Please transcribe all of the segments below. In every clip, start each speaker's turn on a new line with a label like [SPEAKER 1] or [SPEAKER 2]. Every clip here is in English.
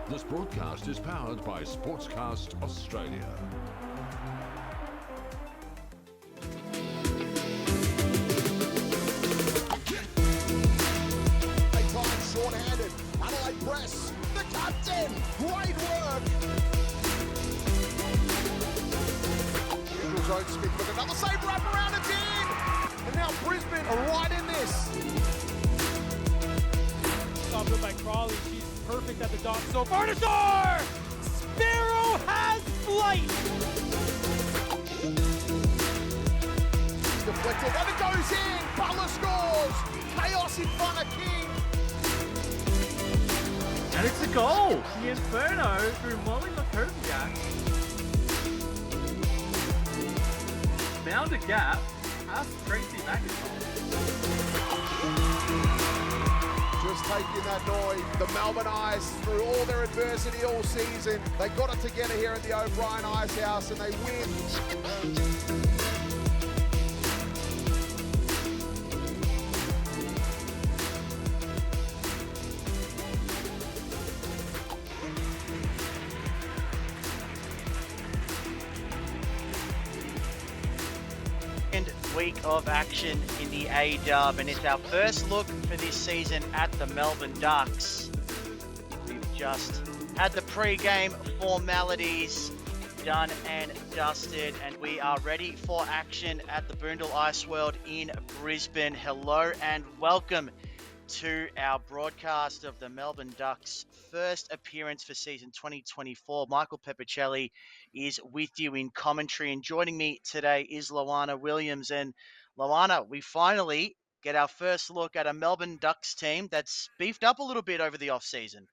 [SPEAKER 1] This broadcast is powered by Sportscast Australia.
[SPEAKER 2] They time short-handed. Adelaide press. The captain. Great work. Usual zone Smith with another save wrap around it's in. And now Brisbane are right in this.
[SPEAKER 3] Stop it by Crawley. She's perfect at the dot. So far to score! Sparrow has flight.
[SPEAKER 2] Deflected and it goes in. Butler scores. Chaos in front of King.
[SPEAKER 4] And it's a goal! The Inferno through Molly McKowen found a gap, past Tracy McIntyre.
[SPEAKER 2] Just taking that noise. The Melbourne Ice, through all their adversity all season, they got it together here at the O'Brien Ice House and they win.
[SPEAKER 5] Week of action in the A-Dub, and it's our first look for this season at the Melbourne Ducks. We've just had the pre-game formalities done and dusted, and we are ready for action at the Boondall Ice World in Brisbane. Hello and welcome to our broadcast of the Melbourne Ducks' first appearance for season 2024. Michael Pepicelli is with you in commentary, and joining me today is Loana Williams. And Loana, we finally get our first look at a Melbourne Ducks team that's beefed up a little bit over the off-season.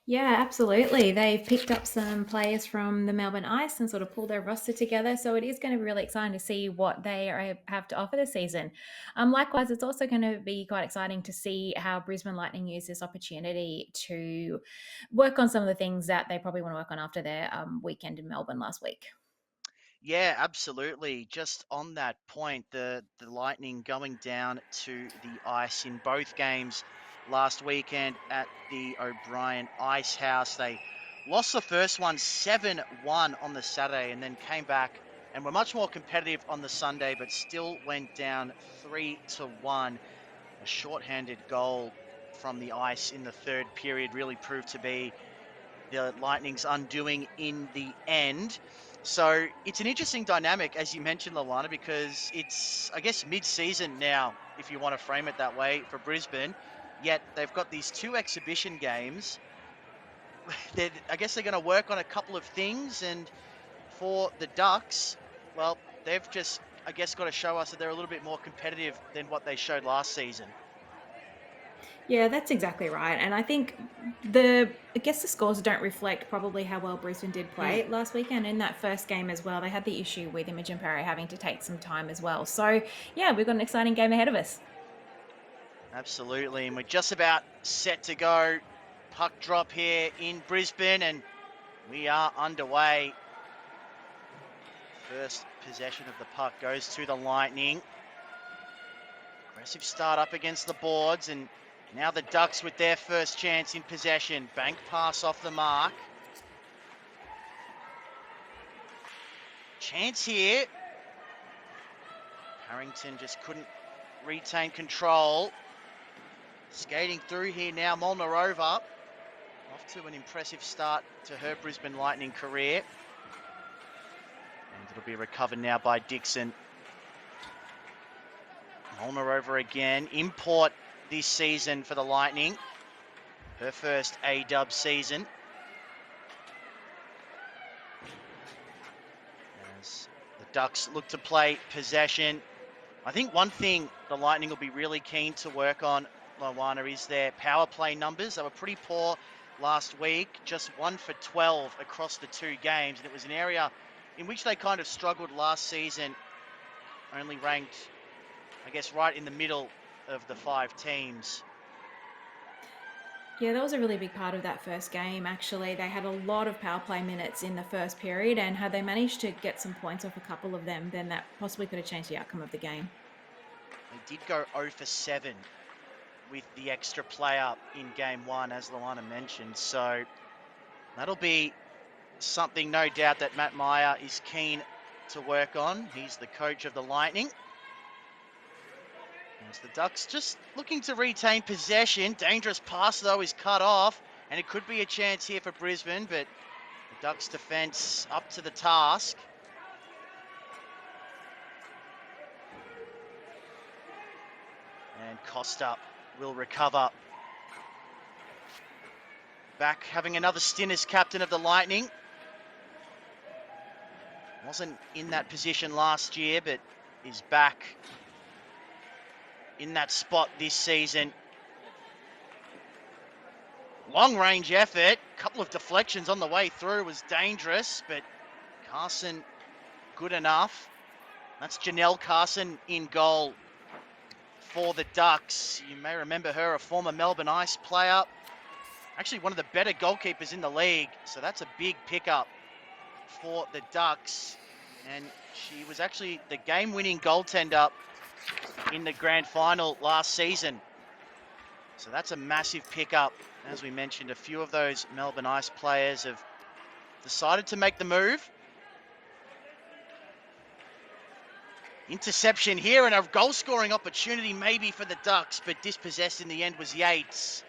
[SPEAKER 6] Yeah, absolutely. They've picked up some players from the Melbourne Ice and sort of pulled their roster together. So it is going to be really exciting to see what they have to offer this season. Likewise, it's also going to be quite exciting to see how Brisbane Lightning use this opportunity to work on some of the things that they probably want to work on after their weekend in Melbourne last week.
[SPEAKER 5] Yeah, absolutely. Just on that point, the Lightning going down to the ice in both games last weekend at the O'Brien Ice House. They lost the first one 7-1 on the Saturday and then came back and were much more competitive on the Sunday, but still went down 3-1. A shorthanded goal from the ice in the third period really proved to be the Lightning's undoing in the end. So it's an interesting dynamic, as you mentioned, Loana, because it's, I guess, mid-season now, if you want to frame it that way, for Brisbane. Yet they've got these two exhibition games. I guess they're going to work on a couple of things. And for the Ducks, well, they've just, I guess, got to show us that they're a little bit more competitive than what they showed last season.
[SPEAKER 6] Yeah, that's exactly right. And I think the scores don't reflect probably how well Brisbane did play last weekend. In that first game as well, they had the issue with Imogen Perry having to take some time as well. So, yeah, we've got an exciting game ahead of us.
[SPEAKER 5] Absolutely, and we're just about set to go. Puck drop here in Brisbane, and we are underway. First possession of the puck goes to the Lightning. Aggressive start up against the boards, and now the Ducks with their first chance in possession. Bank pass off the mark. Chance here. Harrington just couldn't retain control. Skating through here now, Molnarova. Off to an impressive start to her Brisbane Lightning career. And it'll be recovered now by Dixon. Molnarova again. Import this season for the Lightning. Her first A-Dub season. As the Ducks look to play possession. I think one thing the Lightning will be really keen to work on, Loana, is their power play numbers. They were pretty poor last week, just 1 for 12 across the two games. And it was an area in which they kind of struggled last season, only ranked, I guess, right in the middle of the 5 teams.
[SPEAKER 6] Yeah, that was a really big part of that first game, actually. They had a lot of power play minutes in the first period, and had they managed to get some points off a couple of them, then that possibly could have changed the outcome of the game.
[SPEAKER 5] They did go 0 for 7 with the extra player in game one, as Luana mentioned. So that'll be something, no doubt, that Matt Meyer is keen to work on. He's the coach of the Lightning. As the Ducks just looking to retain possession. Dangerous pass, though, is cut off. And it could be a chance here for Brisbane, but the Ducks defence up to the task. And Costa will recover. Back having another stint as captain of the Lightning. Wasn't in that position last year, but is back in that spot this season. Long range effort. Couple of deflections on the way through was dangerous, but Carson good enough. That's Janelle Carson in goal for the Ducks. You may remember her, a former Melbourne Ice player. Actually one of the better goalkeepers in the league. So that's a big pickup for the Ducks. And she was actually the game-winning goaltender in the grand final last season. So that's a massive pickup. As we mentioned, a few of those Melbourne Ice players have decided to make the move. Interception here and a goal-scoring opportunity maybe for the Ducks, but dispossessed in the end was Yates.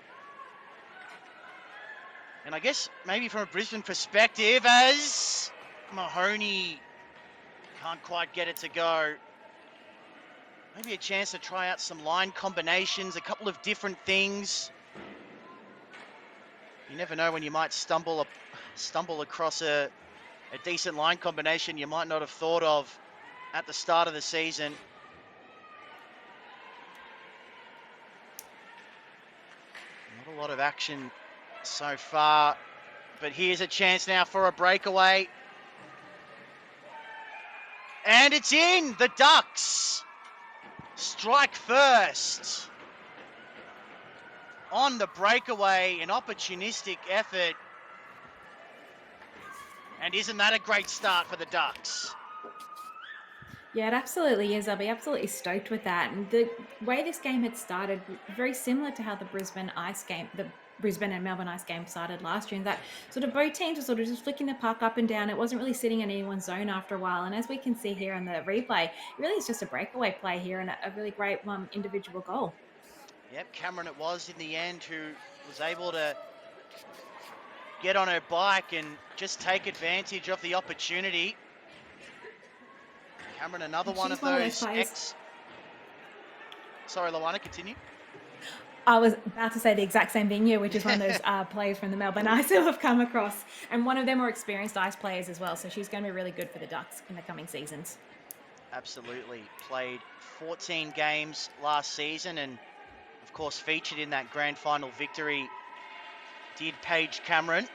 [SPEAKER 5] And I guess maybe from a Brisbane perspective, as Mahoney can't quite get it to go. Maybe a chance to try out some line combinations, a couple of different things. You never know when you might stumble across a decent line combination you might not have thought of at the start of the season. Not a lot of action so far, but here's a chance now for a breakaway. And it's in! The Ducks strike first. On the breakaway, an opportunistic effort. And isn't that a great start for the Ducks?
[SPEAKER 6] Yeah, it absolutely is. I'll be absolutely stoked with that. And the way this game had started, very similar to how the Brisbane and Melbourne Ice game started last year, in that sort of both teams were sort of just flicking the puck up and down. It wasn't really sitting in anyone's zone after a while. And as we can see here in the replay, it really is just a breakaway play here and a really great individual goal.
[SPEAKER 5] Yep, Cameron it was in the end who was able to get on her bike and just take advantage of the opportunity. Cameron, another one of those Sorry, Luana, continue.
[SPEAKER 6] I was about to say the exact same thing here, which is one of those players from the Melbourne Ice who have come across. And one of them are experienced Ice players as well. So she's going to be really good for the Ducks in the coming seasons.
[SPEAKER 5] Absolutely. Played 14 games last season and, of course, featured in that grand final victory. Did Paige Cameron.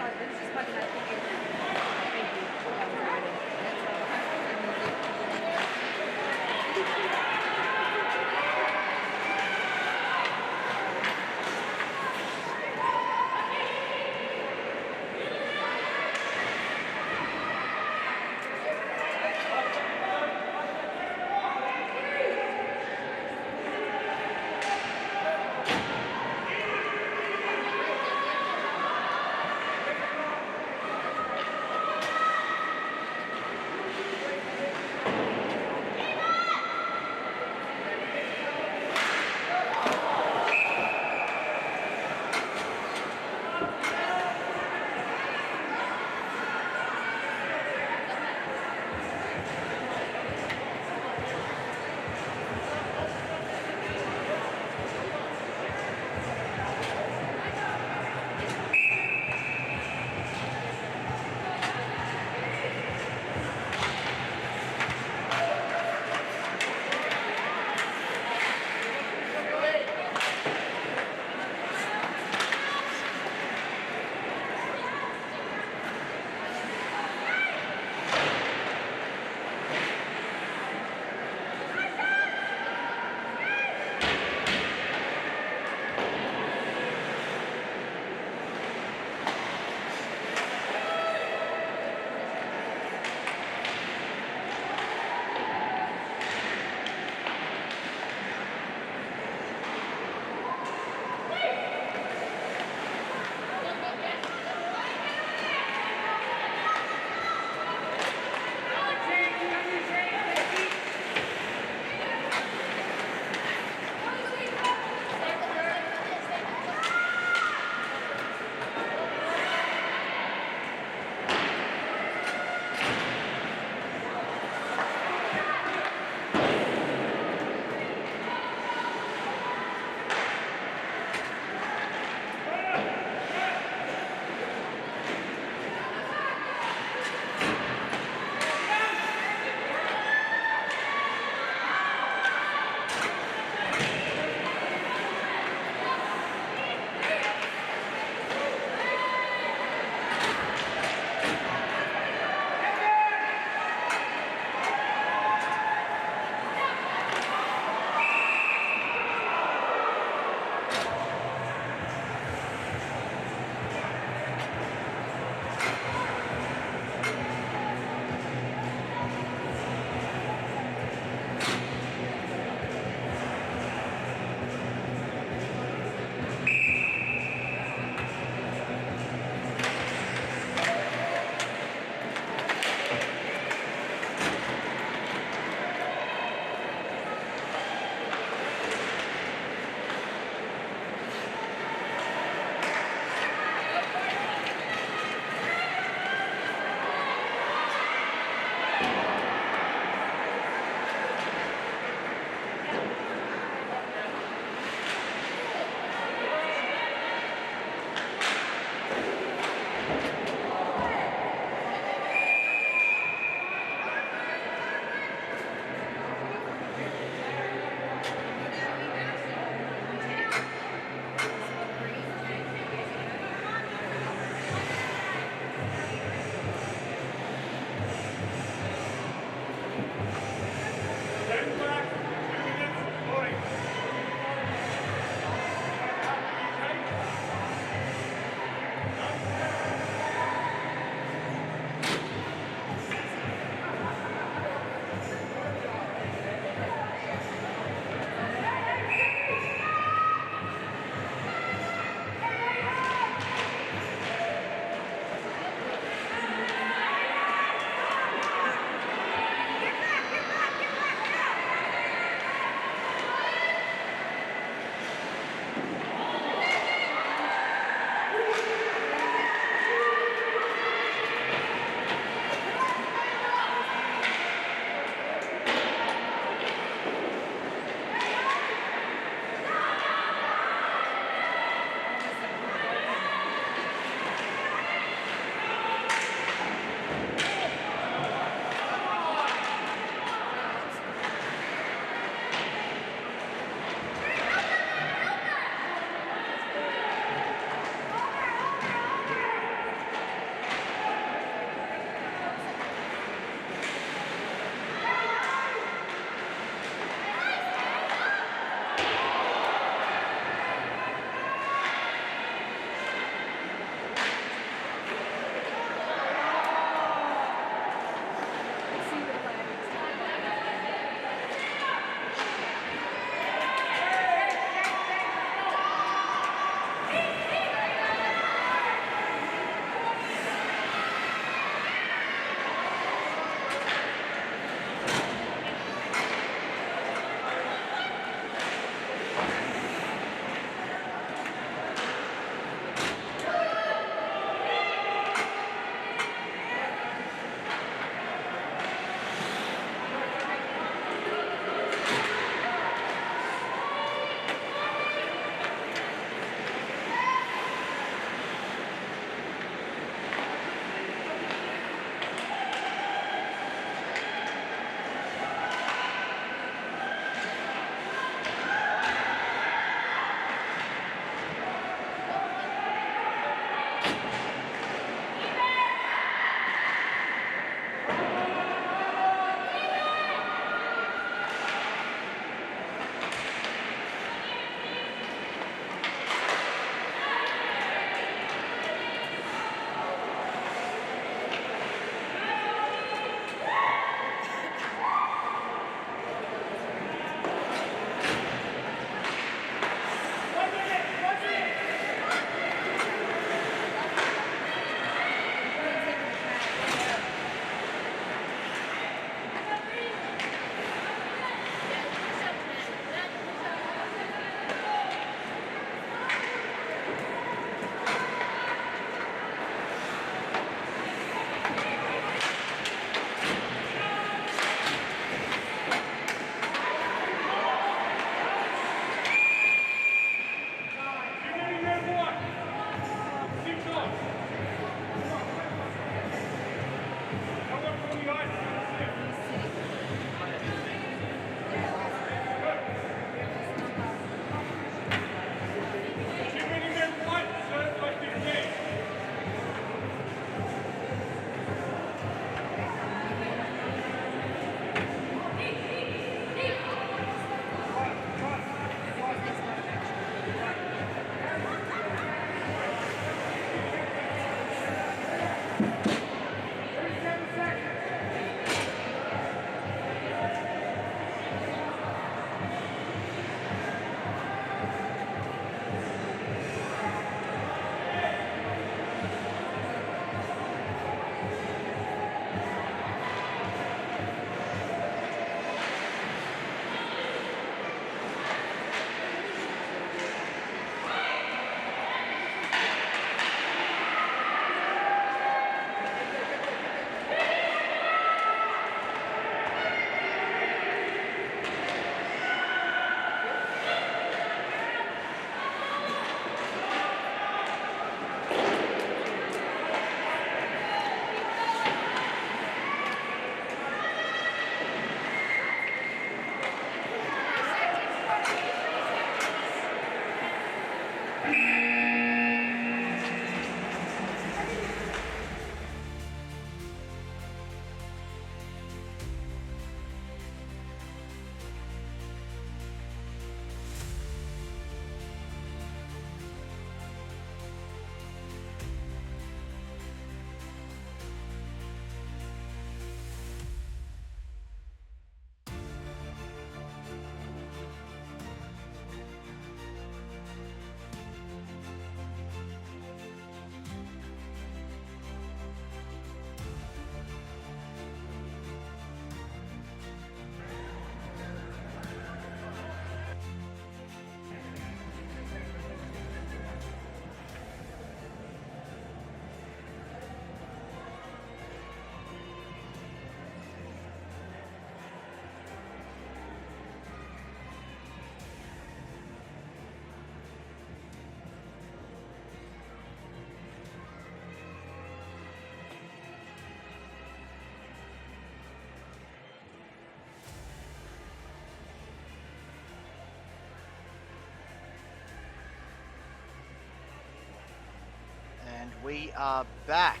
[SPEAKER 5] We are back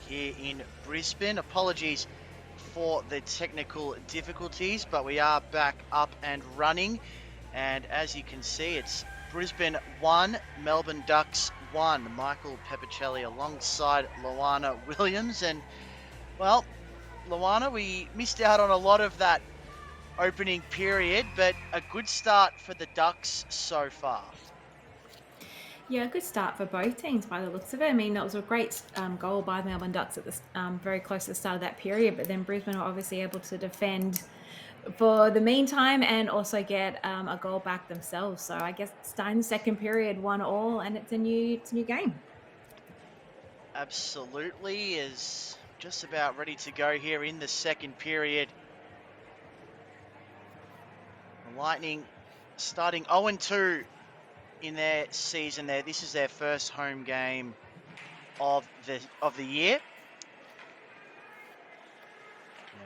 [SPEAKER 5] here in Brisbane. Apologies for the technical difficulties, but we are back up and running. And as you can see, it's Brisbane 1, Melbourne Ducks 1. Michael Peppicelli alongside Luana Williams. And, well, Luana, we missed out on a lot of that opening period, but a good start for the Ducks so far.
[SPEAKER 6] Yeah, good start for both teams by the looks of it. I mean, that was a great goal by the Melbourne Ducks at the very close to the start of that period, but then Brisbane were obviously able to defend for the meantime and also get a goal back themselves. So I guess starting the second period 1-1, and it's a new game.
[SPEAKER 5] Absolutely, is just about ready to go here in the second period. The Lightning starting 0-2 in their season there. This is their first home game of the year.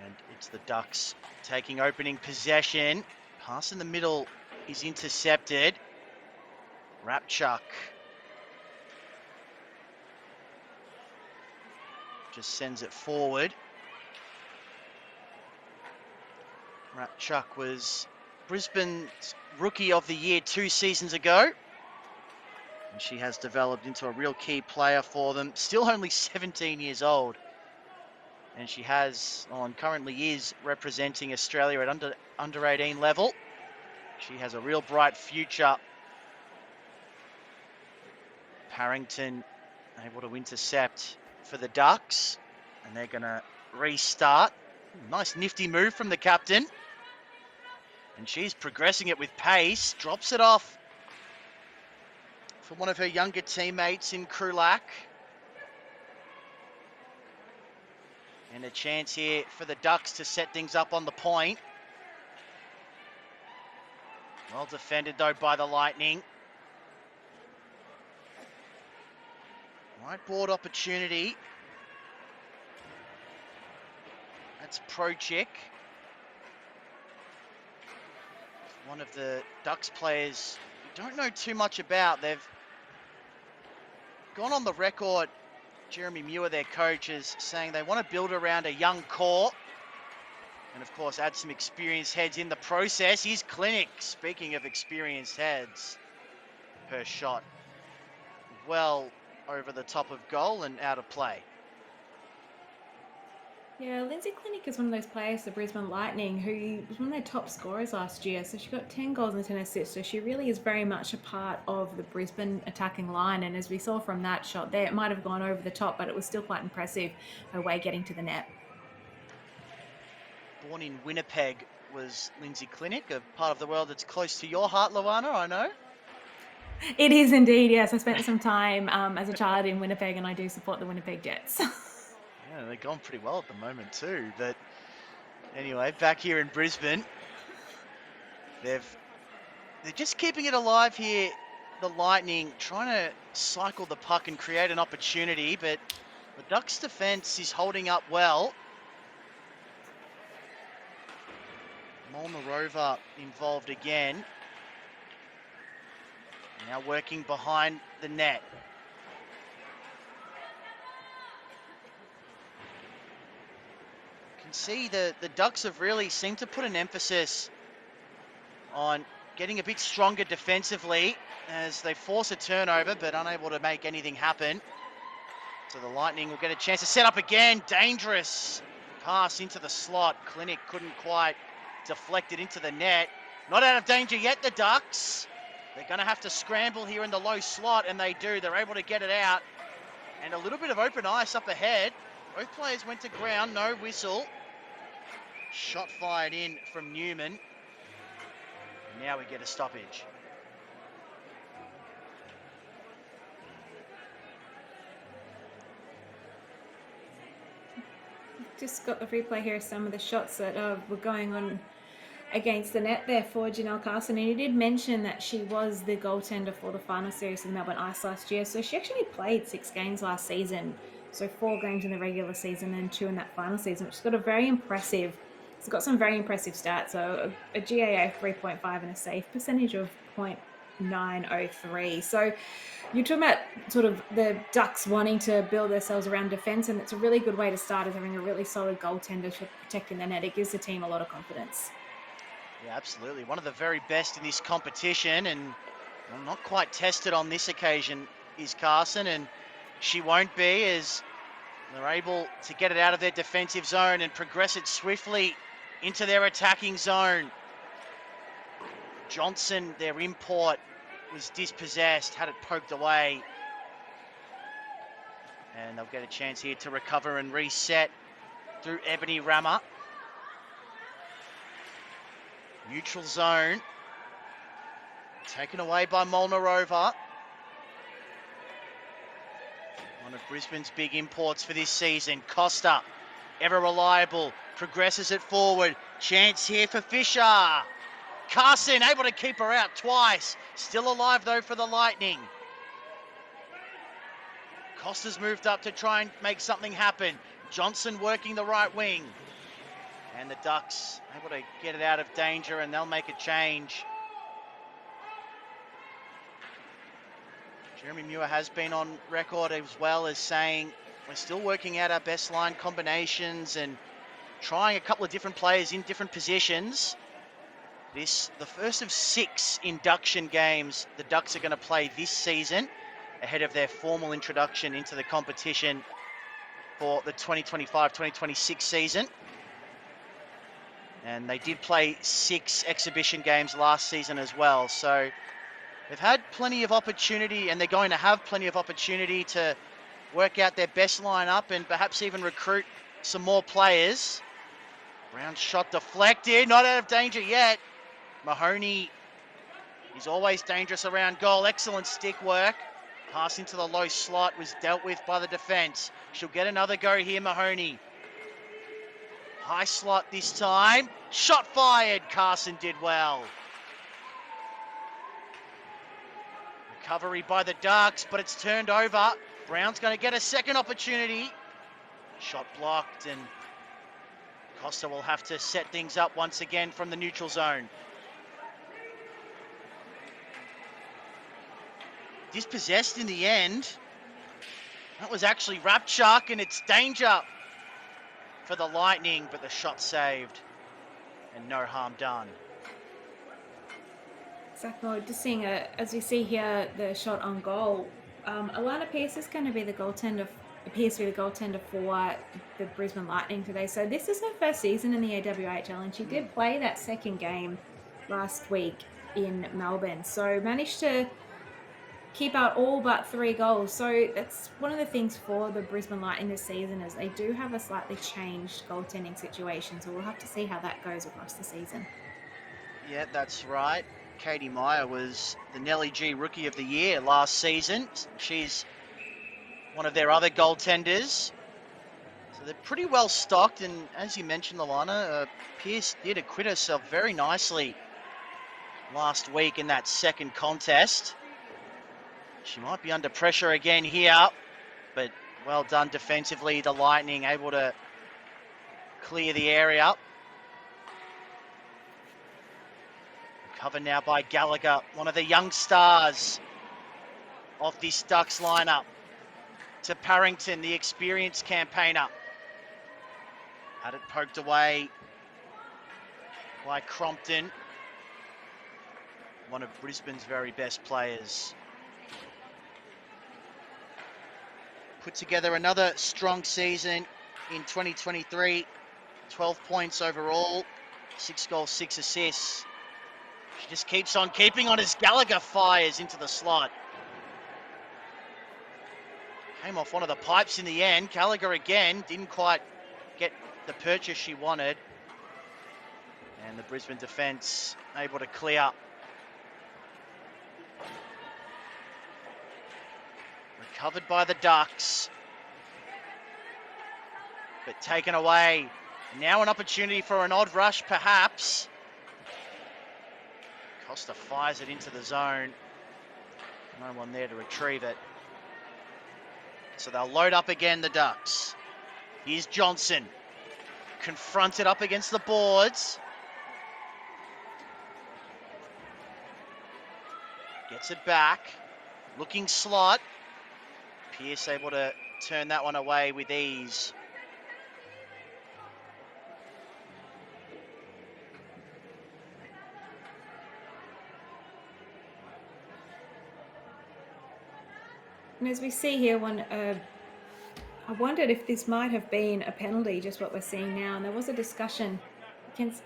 [SPEAKER 5] And it's the Ducks taking opening possession. Pass in the middle is intercepted. Rapchuk just sends it forward. Rapchuk was Brisbane's Rookie of the Year 2 seasons ago. And she has developed into a real key player for them. Still only 17 years old. And she has, and currently is, representing Australia at under 18 level. She has a real bright future. Parrington able to intercept for the Ducks. And they're going to restart. Nice nifty move from the captain. And she's progressing it with pace. Drops it off for one of her younger teammates in Krulak. And a chance here for the Ducks to set things up on the point. Well defended though by the Lightning. Right board opportunity. That's Prochik. One of the Ducks players we don't know too much about. They've gone on the record, Jeremy Muir, their coach, is saying they want to build around a young core and, of course, add some experienced heads in the process. Here's Clinic. Speaking of experienced heads, her shot well over the top of goal and out of play.
[SPEAKER 6] Yeah, Lindsay Clinic is one of those players, the Brisbane Lightning, who was one of their top scorers last year. So she got 10 goals and 10 assists. So she really is very much a part of the Brisbane attacking line. And as we saw from that shot there, it might have gone over the top, but it was still quite impressive her way getting to the net.
[SPEAKER 5] Born in Winnipeg was Lindsay Clinic, a part of the world that's close to your heart, Luana, I know.
[SPEAKER 6] It is indeed, yes. I spent some time as a child in Winnipeg, and I do support the Winnipeg Jets.
[SPEAKER 5] Yeah, they're going pretty well at the moment too. But anyway, back here in Brisbane, they're just keeping it alive here. The Lightning trying to cycle the puck and create an opportunity, but the Ducks' defense is holding up well. Molnarova involved again. Now working behind the net. Can see the Ducks have really seemed to put an emphasis on getting a bit stronger defensively as they force a turnover but unable to make anything happen. So the Lightning will get a chance to set up again. Dangerous pass into the slot. Clinic couldn't quite deflect it into the net. Not out of danger yet, the Ducks. They're going to have to scramble here in the low slot, and they do. They're able to get it out. And a little bit of open ice up ahead. Both players went to ground, no whistle. Shot fired in from Newman. And now we get a stoppage.
[SPEAKER 6] Just got the replay here of some of the shots that were going on against the net there for Janelle Carson. And he did mention that she was the goaltender for the final series of the Melbourne Ice last year. So she actually played 6 games last season. So 4 games in the regular season and 2 in that final season, which has got a very impressive, it's got some very impressive stats. So a GAA of 3.5 and a save percentage of 9.03. So you're talking about sort of the Ducks wanting to build themselves around defence, and it's a really good way to start is having a really solid goaltender to protecting the net. It gives the team a lot of confidence.
[SPEAKER 5] Yeah, absolutely. One of the very best in this competition, and well, not quite tested on this occasion is Carson, and she won't be, as they're able to get it out of their defensive zone and progress it swiftly into their attacking zone. Johnson, their import, was dispossessed, had it poked away. And they'll get a chance here to recover and reset through Ebony Rammer. Neutral zone. Taken away by Molnarova. One of Brisbane's big imports for this season. Costa, ever reliable, progresses it forward. Chance here for Fisher. Carson able to keep her out twice. Still alive though for the Lightning. Costa's moved up to try and make something happen. Johnson working the right wing. And the Ducks able to get it out of danger, and they'll make a change. Jeremy Muir has been on record as well as saying we're still working out our best line combinations and trying a couple of different players in different positions. This, the first of 6 induction games the Ducks are going to play this season ahead of their formal introduction into the competition for the 2025-2026 season. And they did play 6 exhibition games last season as well. So they've had plenty of opportunity, and they're going to have plenty of opportunity to work out their best lineup and perhaps even recruit some more players. Round shot deflected, not out of danger yet. Mahoney is always dangerous around goal. Excellent stick work. Pass into the low slot was dealt with by the defense. She'll get another go here, Mahoney. High slot this time. Shot fired. Carson did well. Recovery by the Ducks, but it's turned over. Brown's going to get a second opportunity. Shot blocked, and Costa will have to set things up once again from the neutral zone. Dispossessed in the end. That was actually Rapchuk, and it's danger for the Lightning, but the shot saved and no harm done.
[SPEAKER 6] Zach, just seeing as we see here, the shot on goal. Alana Pearce is going to be the goaltender. Appears to be the goaltender for the Brisbane Lightning today. So this is her first season in the AWIHL, and she did play that second game last week in Melbourne. So managed to keep out all but 3 goals. So that's one of the things for the Brisbane Lightning this season, is they do have a slightly changed goaltending situation. So we'll have to see how that goes across the season. Yeah,
[SPEAKER 5] that's right. Katie Meyer was the Nelly G Rookie of the Year last season. She's one of their other goaltenders. So they're pretty well stocked, and as you mentioned, Alana, Pearce did acquit herself very nicely last week in that second contest. She might be under pressure again here, but well done defensively. The Lightning able to clear the area. Covered now by Gallagher, one of the young stars of this Ducks lineup. To Parrington, the experienced campaigner. Had it poked away by Crompton, one of Brisbane's very best players. Put together another strong season in 2023. 12 points overall, 6 goals, 6 assists. She just keeps on keeping on as Gallagher fires into the slot. Came off one of the pipes in the end. Gallagher again didn't quite get the purchase she wanted. And the Brisbane defence able to clear. Recovered by the Ducks. But taken away. Now an opportunity for an odd rush perhaps. Costa fires it into the zone. No one there to retrieve it. So they'll load up again, the Ducks. Here's Johnson. Confronted up against the boards. Gets it back. Looking slot. Pearce able to turn that one away with ease.
[SPEAKER 6] And as we see here, I wondered if this might have been a penalty, just what we're seeing now. And there was a discussion against.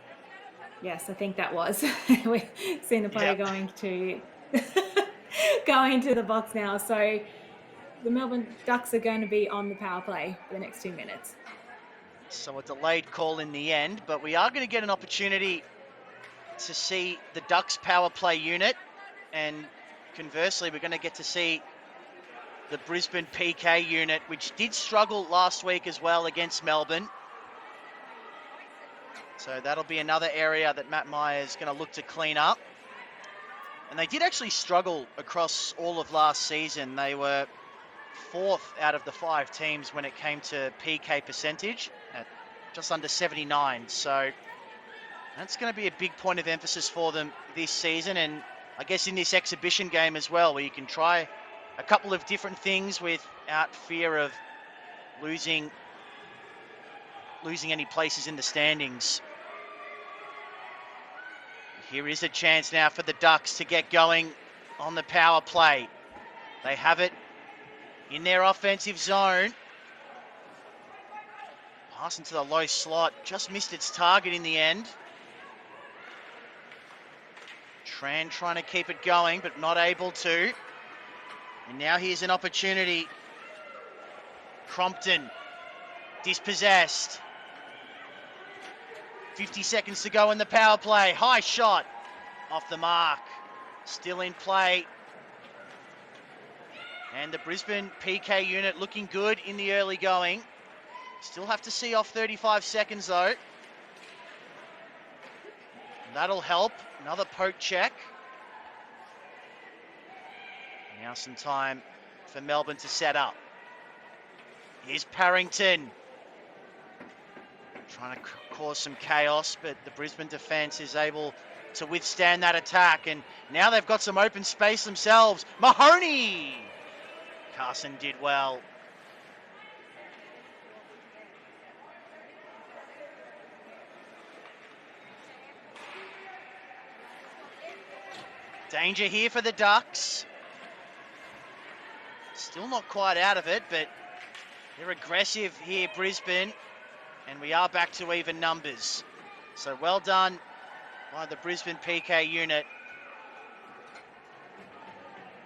[SPEAKER 6] Yes, I think that was. We've seen the player
[SPEAKER 5] Yep.
[SPEAKER 6] going to going to the box now. So the Melbourne Ducks are going to be on the power play for the next 2 minutes.
[SPEAKER 5] So a delayed call in the end, but we are going to get an opportunity to see the Ducks power play unit, and conversely, we're going to get to see the Brisbane PK unit, which did struggle last week as well against Melbourne. So that'll be another area that Matt Myers is going to look to clean up. And they did actually struggle across all of last season. They were 4th out of the 5 teams when it came to PK percentage at just under 79. So that's going to be a big point of emphasis for them this season. And I guess in this exhibition game as well, where you can try a couple of different things without fear of losing any places in the standings. Here is a chance now for the Ducks to get going on the power play. They have it in their offensive zone. Pass into the low slot, just missed its target in the end. Tran trying to keep it going, but not able to. And now here's an opportunity. Crompton, dispossessed. 50 seconds to go in the power play. High shot, off the mark. Still in play. And the Brisbane PK unit looking good in the early going. Still have to see off 35 seconds though. That'll help. Another poke check. Now some time for Melbourne to set up. Here's Parrington. Trying to cause some chaos, but the Brisbane defence is able to withstand that attack. And now they've got some open space themselves. Mahoney! Carson did well. Danger here for the Ducks. Still not quite out of it, but they're aggressive here, Brisbane. And we are back to even numbers. So well done by the Brisbane PK unit.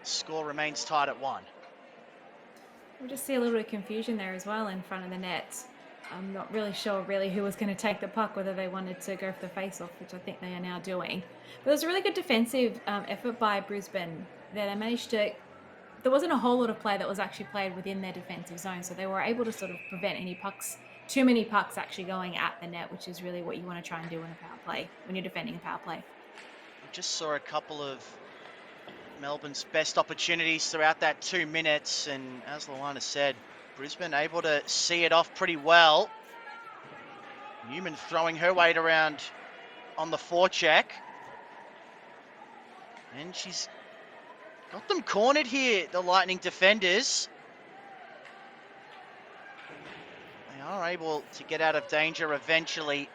[SPEAKER 5] Score remains tied at 1.
[SPEAKER 6] We'll just see a little bit of confusion there as well in front of the net. I'm not really sure who was going to take the puck, whether they wanted to go for the face-off, which I think they are now doing. But it was a really good defensive effort by Brisbane there. They managed to... There wasn't a whole lot of play that was actually played within their defensive zone, so they were able to sort of prevent any pucks, too many pucks actually going at the net, which is really what you want to try and do in a power play when you're defending a power play.
[SPEAKER 5] We just saw a couple of Melbourne's best opportunities throughout that 2 minutes, and as Luana said, Brisbane able to see it off pretty well. Newman throwing her weight around on the forecheck. And she's got them cornered here, the Lightning defenders. They are able to get out of danger eventually.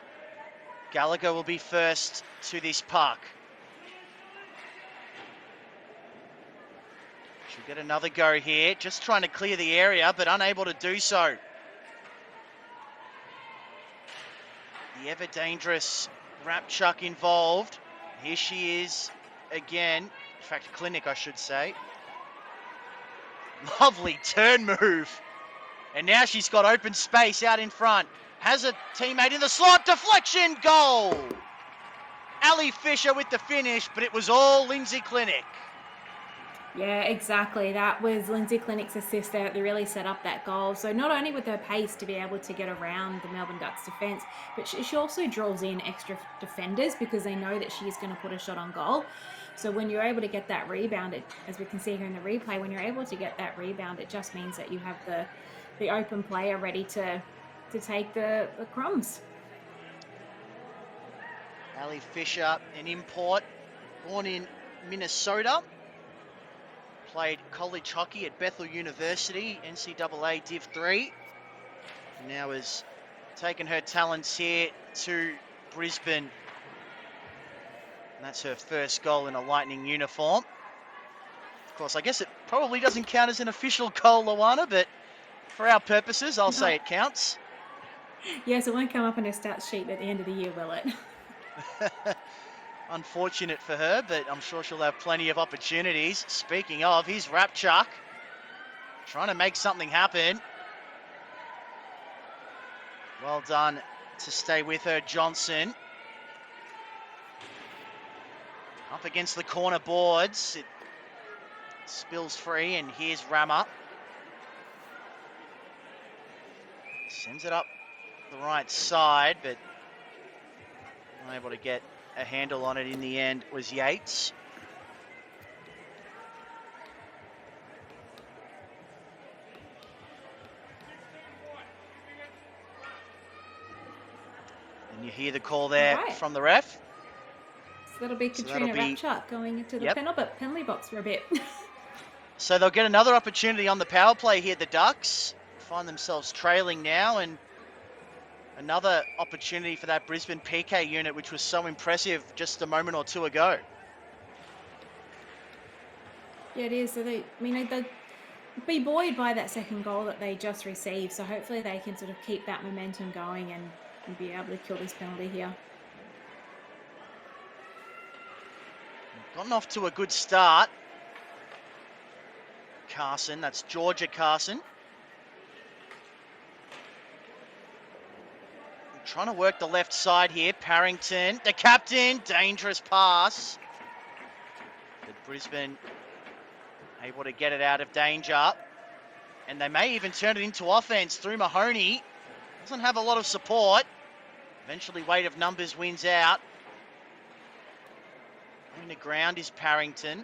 [SPEAKER 5] Gallagher will be first to this puck. She'll get another go here, just trying to clear the area, but unable to do so. The ever-dangerous Rapchuk involved. Here she is again. In fact, Clinic, I should say. Lovely turn move. And now she's got open space out in front. Has a teammate in the slot. Deflection, goal! Ali Fisher with the finish, but it was all Lindsay Clinic.
[SPEAKER 6] Yeah, exactly. That was Lindsay Clinic's assist there that really set up that goal. So not only with her pace to be able to get around the Melbourne Ducks defence, but she also draws in extra defenders because they know that she is going to put a shot on goal. So when you're able to get that rebound, as we can see here in the replay, when you're able to get that rebound, it just means that you have the open player ready to take the crumbs.
[SPEAKER 5] Ali Fisher, an import, born in Minnesota. played college hockey at Bethel University, NCAA Div 3. Now has taken her talents here to Brisbane. And that's her first goal in a Lightning uniform. Of course, I guess it probably doesn't count as an official goal, Luana, but for our purposes, I'll say it counts.
[SPEAKER 6] Yes, it won't come up on a stats sheet at the end of the year, will it?
[SPEAKER 5] Unfortunate for her, but I'm sure she'll have plenty of opportunities. Speaking of, here's Rapchuk trying to make something happen. Well done to stay with her, Johnson. Up against the corner boards. It spills free, and here's Rammer. Sends it up the right side, but unable to get a handle on it in the end was Yates. And you hear the call there from the ref.
[SPEAKER 6] So that'll be Katrina Rapchuk going into the penalty box for a bit.
[SPEAKER 5] So they'll get another opportunity on the power play here, the Ducks. Find themselves trailing now, and another opportunity for that Brisbane PK unit, which was so impressive just a moment or two ago.
[SPEAKER 6] Yeah, it is. So they'll be buoyed by that second goal that they just received. So hopefully they can sort of keep that momentum going and be able to kill this penalty here.
[SPEAKER 5] Gotten off to a good start. Carson, that's Georgia Carson. Trying to work the left side here. Parrington, the captain, dangerous pass. But Brisbane able to get it out of danger. And they may even turn it into offense through Mahoney. Doesn't have a lot of support. Eventually weight of numbers wins out. On the ground is Parrington.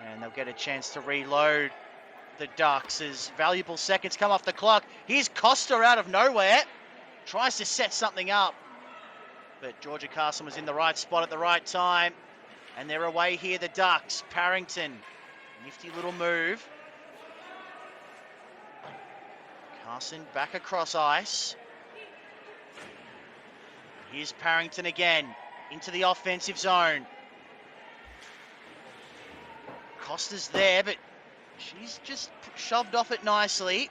[SPEAKER 5] And they'll get a chance to reload the Ducks as valuable seconds come off the clock. Here's Costa out of nowhere. Tries to set something up. But Georgia Carson was in the right spot at the right time. And they're away here, the Ducks. Parrington, nifty little move. Carson back across ice. Here's Parrington again into the offensive zone. Costa's there, but she's just shoved off it nicely.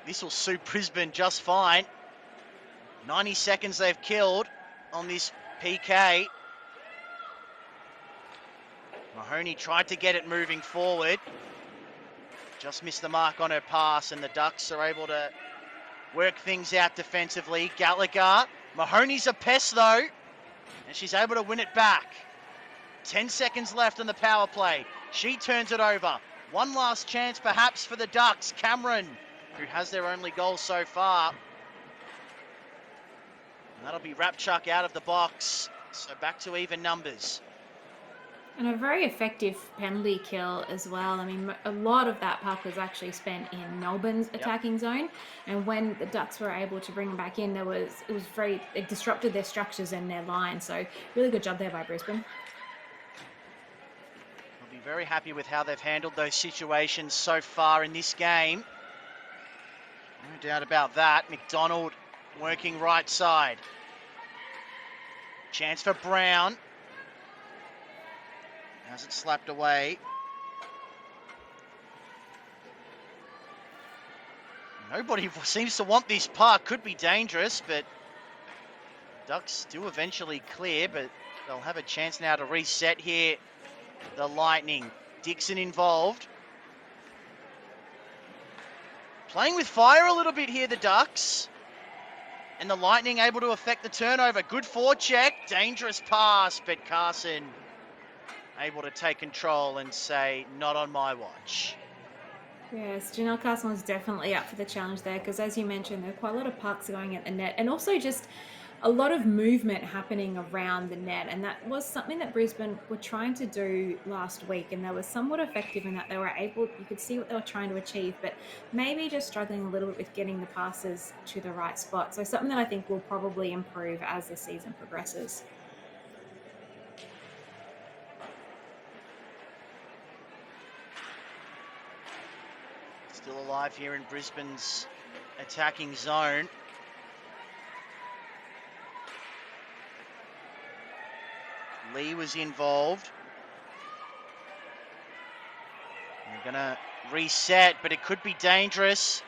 [SPEAKER 5] This will suit Brisbane just fine. 90 seconds they've killed on this PK. Mahoney tried to get it moving forward. Just missed the mark on her pass, and the Ducks are able to work things out defensively. Gallagher, Mahoney's a pest though, and she's able to win it back. 10 seconds left on the power play. She turns it over. One last chance perhaps for the Ducks. Cameron, who has their only goal so far. And that'll be Rapchuk out of the box. So back to even numbers.
[SPEAKER 6] And a very effective penalty kill as well. I mean, a lot of that puck was actually spent in Melbourne's attacking zone. And when the Ducks were able to bring them back in, it disrupted their structures and their line. So really good job there by Brisbane.
[SPEAKER 5] I'll be very happy with how they've handled those situations so far in this game. No doubt about that. McDonald working right side. Chance for Brown. Has it slapped away. Nobody seems to want this puck. Could be dangerous, but Ducks do eventually clear, but they'll have a chance now to reset here. The Lightning. Dixon involved. Playing with fire a little bit here, the Ducks. And the Lightning able to affect the turnover. Good forecheck. Dangerous pass, but Carson able to take control and say, not on my watch.
[SPEAKER 6] Yes, Janelle Carson was definitely up for the challenge there because, as you mentioned, there are quite a lot of pucks going at the net. And also just a lot of movement happening around the net, and that was something that Brisbane were trying to do last week, and they were somewhat effective in that they were able, you could see what they were trying to achieve, but maybe just struggling a little bit with getting the passes to the right spot. So something that I think will probably improve as the season progresses.
[SPEAKER 5] Still alive here in Brisbane's attacking zone. Lee was involved. They're going to reset, but it could be dangerous.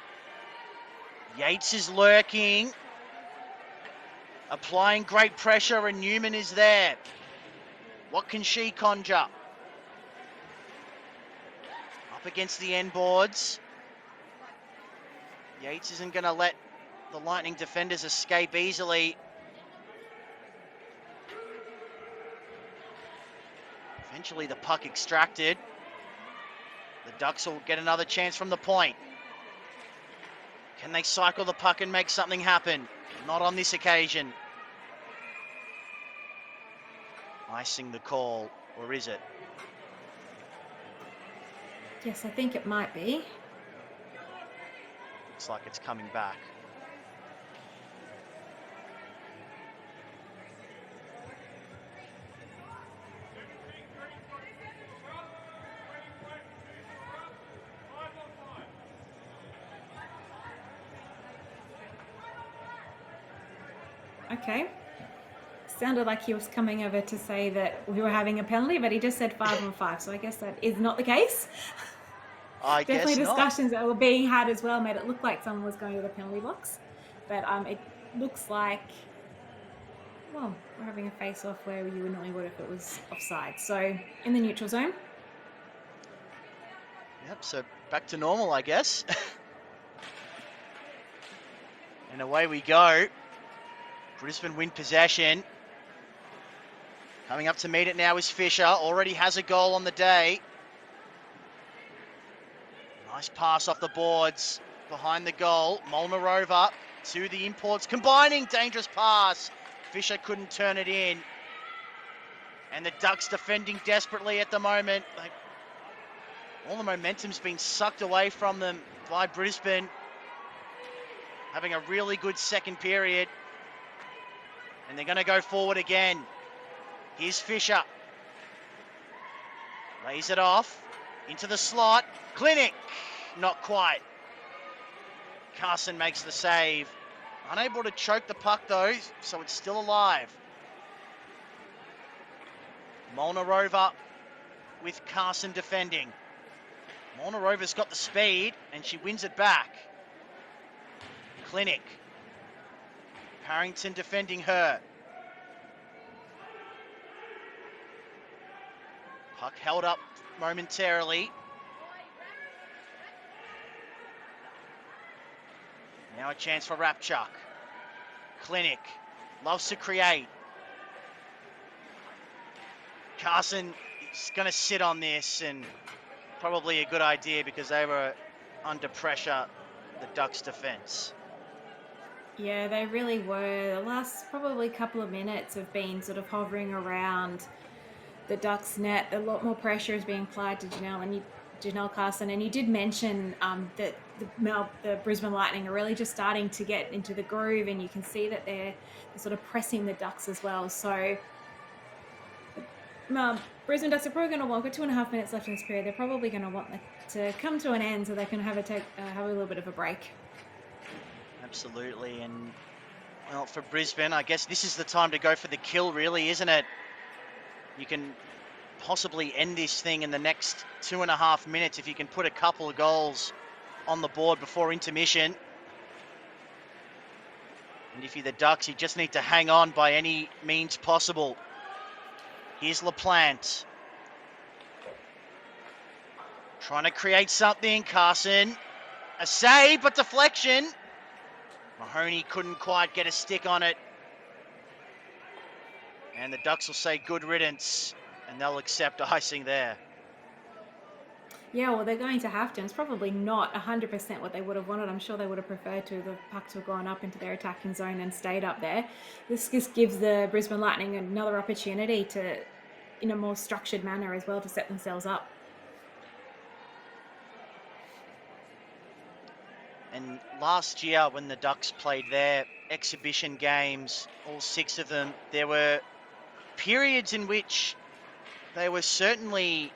[SPEAKER 5] Yates is lurking. Applying great pressure, and Newman is there. What can she conjure? Up against the end boards. Yates isn't going to let the Lightning defenders escape easily. Eventually the puck extracted. The Ducks will get another chance from the point. Can they cycle the puck and make something happen? Not on this occasion. Icing the call, or is it?
[SPEAKER 6] Yes, I think it might be.
[SPEAKER 5] Looks like it's coming back.
[SPEAKER 6] Okay. Sounded like he was coming over to say that we were having a penalty, but he just said 5-on-5, so I guess that is not the case.
[SPEAKER 5] I
[SPEAKER 6] Definitely
[SPEAKER 5] guess not.
[SPEAKER 6] discussions that were being had as well made it look like someone was going to the penalty box. But it looks like, well, we're having a face-off where you normally would if it was offside. So in the neutral zone.
[SPEAKER 5] Yep, so back to normal, I guess. And away we go. Brisbane win possession. Coming up to meet it now is Fisher. Already has a goal on the day. Nice pass off the boards. Behind the goal. Molnarova to the imports. Combining. Dangerous pass. Fisher couldn't turn it in. And the Ducks defending desperately at the moment. All the momentum's been sucked away from them by Brisbane. Having a really good second period. And they're going to go forward again. Here's Fisher. Lays it off. Into the slot. Clinic. Not quite. Carson makes the save. Unable to choke the puck though, so it's still alive. Molnarova with Carson defending. Molnarova's got the speed and she wins it back. Clinic. Harrington defending her. Puck held up momentarily. Now a chance for Rapchuk. Clinic. Loves to create. Carson is going to sit on this, and probably a good idea because they were under pressure, the Ducks defense.
[SPEAKER 6] Yeah, they really were. The last probably couple of minutes have been sort of hovering around the Ducks net. A lot more pressure is being applied to Janelle Carson, and you did mention that the Brisbane Lightning are really just starting to get into the groove, and you can see that they're sort of pressing the Ducks as well. So Brisbane Ducks are probably going to want, with 2.5 minutes left in this period, they're probably going to want it to come to an end so they can have a little bit of a break.
[SPEAKER 5] Absolutely, and well, for Brisbane, I guess this is the time to go for the kill, really, isn't it? You can possibly end this thing in the next 2.5 minutes if you can put a couple of goals on the board before intermission. And if you're the Ducks, you just need to hang on by any means possible. Here's LaPlante. Trying to create something. Carson. A save, but deflection. Mahoney couldn't quite get a stick on it. And the Ducks will say good riddance, and they'll accept icing there.
[SPEAKER 6] Yeah, well, they're going to have to. It's probably not 100% what they would have wanted. I'm sure they would have preferred to the puck to have gone up into their attacking zone and stayed up there. This just gives the Brisbane Lightning another opportunity to, in a more structured manner as well, to set themselves up.
[SPEAKER 5] And last year, when the Ducks played their exhibition games, all 6 of them, there were periods in which they were certainly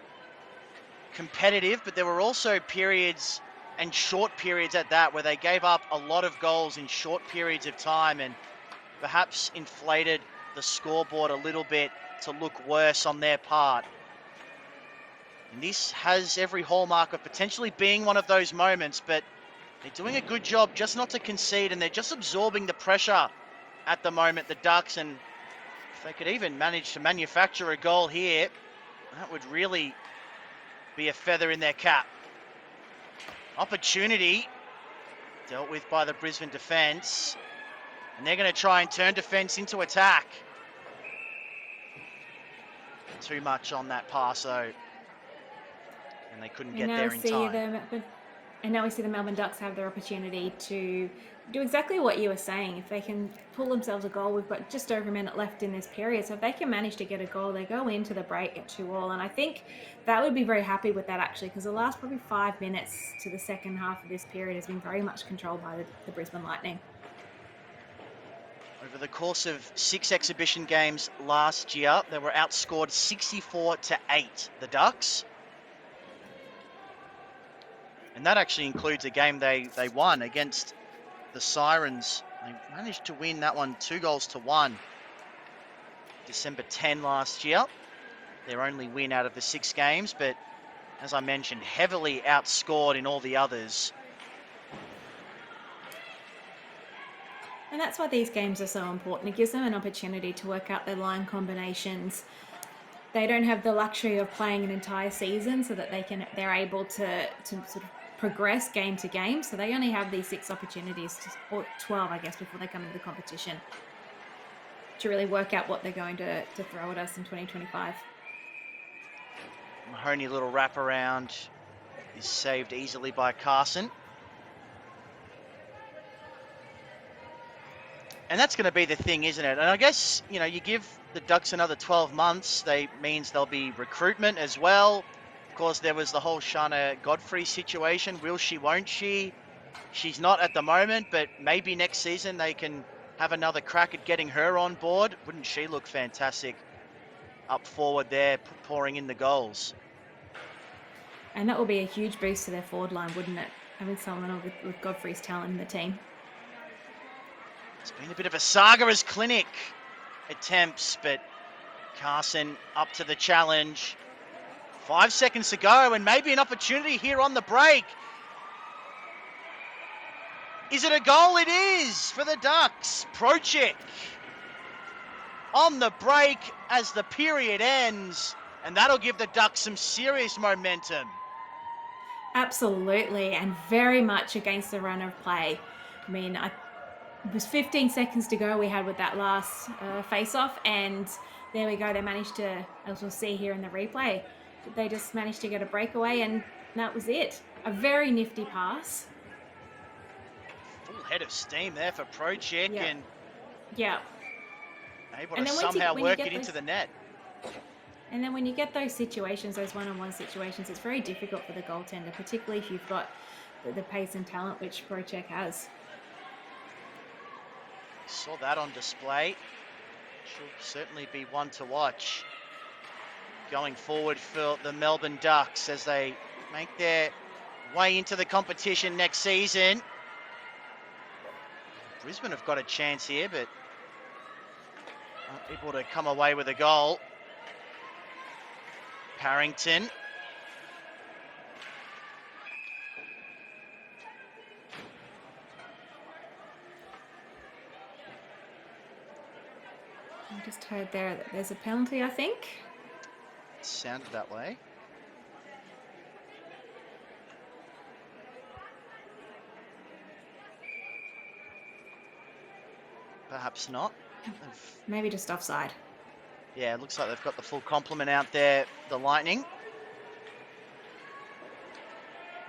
[SPEAKER 5] competitive, but there were also periods, and short periods at that, where they gave up a lot of goals in short periods of time and perhaps inflated the scoreboard a little bit to look worse on their part. And this has every hallmark of potentially being one of those moments, but they're doing a good job just not to concede, and they're just absorbing the pressure at the moment, the Ducks. And if they could even manage to manufacture a goal here, that would really be a feather in their cap. Opportunity dealt with by the Brisbane defence, and they're going to try and turn defence into attack. Too much on that pass, though, and they couldn't get there in time.
[SPEAKER 6] And now we see the Melbourne Ducks have their opportunity to do exactly what you were saying. If they can pull themselves a goal, we've got just over a minute left in this period. So if they can manage to get a goal, they go into the break at 2-2. And I think that would be very happy with that, actually, because the last probably 5 minutes to the second half of this period has been very much controlled by the Brisbane Lightning.
[SPEAKER 5] Over the course of 6 exhibition games last year, they were outscored 64-8, the Ducks. And that actually includes a game they won against the Sirens. They managed to win that one 2-1. December 10 last year. Their only win out of the 6 games, but as I mentioned, heavily outscored in all the others.
[SPEAKER 6] And that's why these games are so important. It gives them an opportunity to work out their line combinations. They don't have the luxury of playing an entire season, so that they're able to sort of progress game to game. So they only have these 6 opportunities, or 12, I guess, before they come into the competition, to really work out what they're going to throw at us in 2025.
[SPEAKER 5] Mahoney, little wraparound, is saved easily by Carson. And that's going to be the thing, isn't it? And I guess, you give the Ducks another 12 months, means there'll be recruitment as well. Of course, there was the whole Shana Godfrey situation. Will she, won't she? She's not at the moment, but maybe next season they can have another crack at getting her on board. Wouldn't she look fantastic up forward there, pouring in the goals?
[SPEAKER 6] And that will be a huge boost to their forward line, wouldn't it? Having someone with Godfrey's talent in the team.
[SPEAKER 5] It's been a bit of a saga as Clinic attempts, but Carson up to the challenge. 5 seconds to go, and maybe an opportunity here on the break. Is it a goal? It is for the Ducks. Prochik on the break as the period ends, and that'll give the Ducks some serious momentum.
[SPEAKER 6] Absolutely, and very much against the run of play. I mean, it was 15 seconds to go we had with that last face-off, and there we go. They managed to, as we'll see here in the replay, they just managed to get a breakaway, and that was it. A very nifty pass.
[SPEAKER 5] Full head of steam there for Prochik, and able to somehow work it into the net.
[SPEAKER 6] And then when you get those situations, those one-on-one situations, it's very difficult for the goaltender, particularly if you've got the pace and talent which Prochik has.
[SPEAKER 5] Saw that on display. Should certainly be one to watch going forward for the Melbourne Ducks as they make their way into the competition next season. Brisbane have got a chance here, but aren't able to come away with a goal. Parrington.
[SPEAKER 6] I just heard there that there's a penalty, I think.
[SPEAKER 5] It sounded that way. Perhaps not.
[SPEAKER 6] Maybe just offside.
[SPEAKER 5] Yeah, it looks like they've got the full complement out there, the Lightning.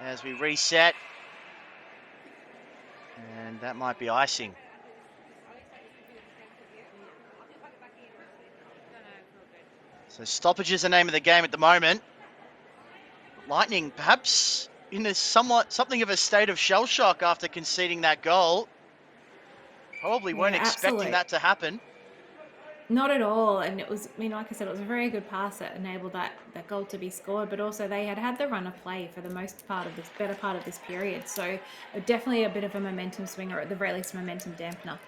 [SPEAKER 5] as we reset. And that might be icing. So stoppage is the name of the game at the moment. Lightning perhaps in a something of a state of shell shock after conceding that goal. Probably weren't expecting that to happen.
[SPEAKER 6] Not at all. And it was, like I said, it was a very good pass that enabled that goal to be scored. But also they had the run of play for the better part of this period. So definitely a bit of a momentum swinger, or at the very least momentum dampener.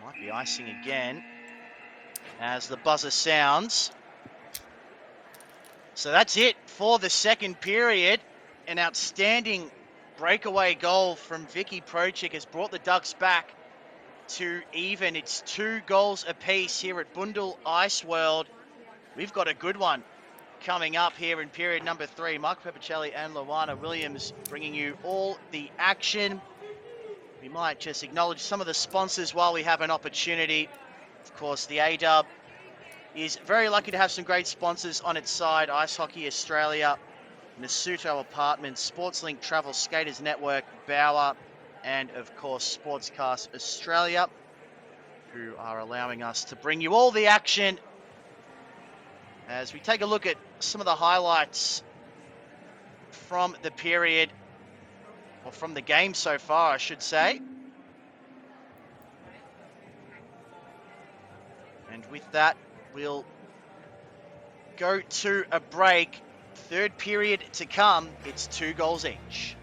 [SPEAKER 5] Might be icing again as the buzzer sounds. So that's it for the second period. An outstanding breakaway goal from Vicky Prochik has brought the Ducks back to even. It's 2 goals apiece here at Bundle Ice World. We've got a good one coming up here in period number 3. Mark Pepicelli and Luana Williams bringing you all the action. We might just acknowledge some of the sponsors while we have an opportunity. Of course, the AWIHL is very lucky to have some great sponsors on its side. Ice Hockey Australia, Nasuto Apartments, SportsLink Travel, Skaters Network, Bauer, and of course Sportscast Australia, who are allowing us to bring you all the action as we take a look at some of the highlights from the period, or from the game so far, I should say. And with that, we'll go to a break. Third period to come. It's 2 goals each.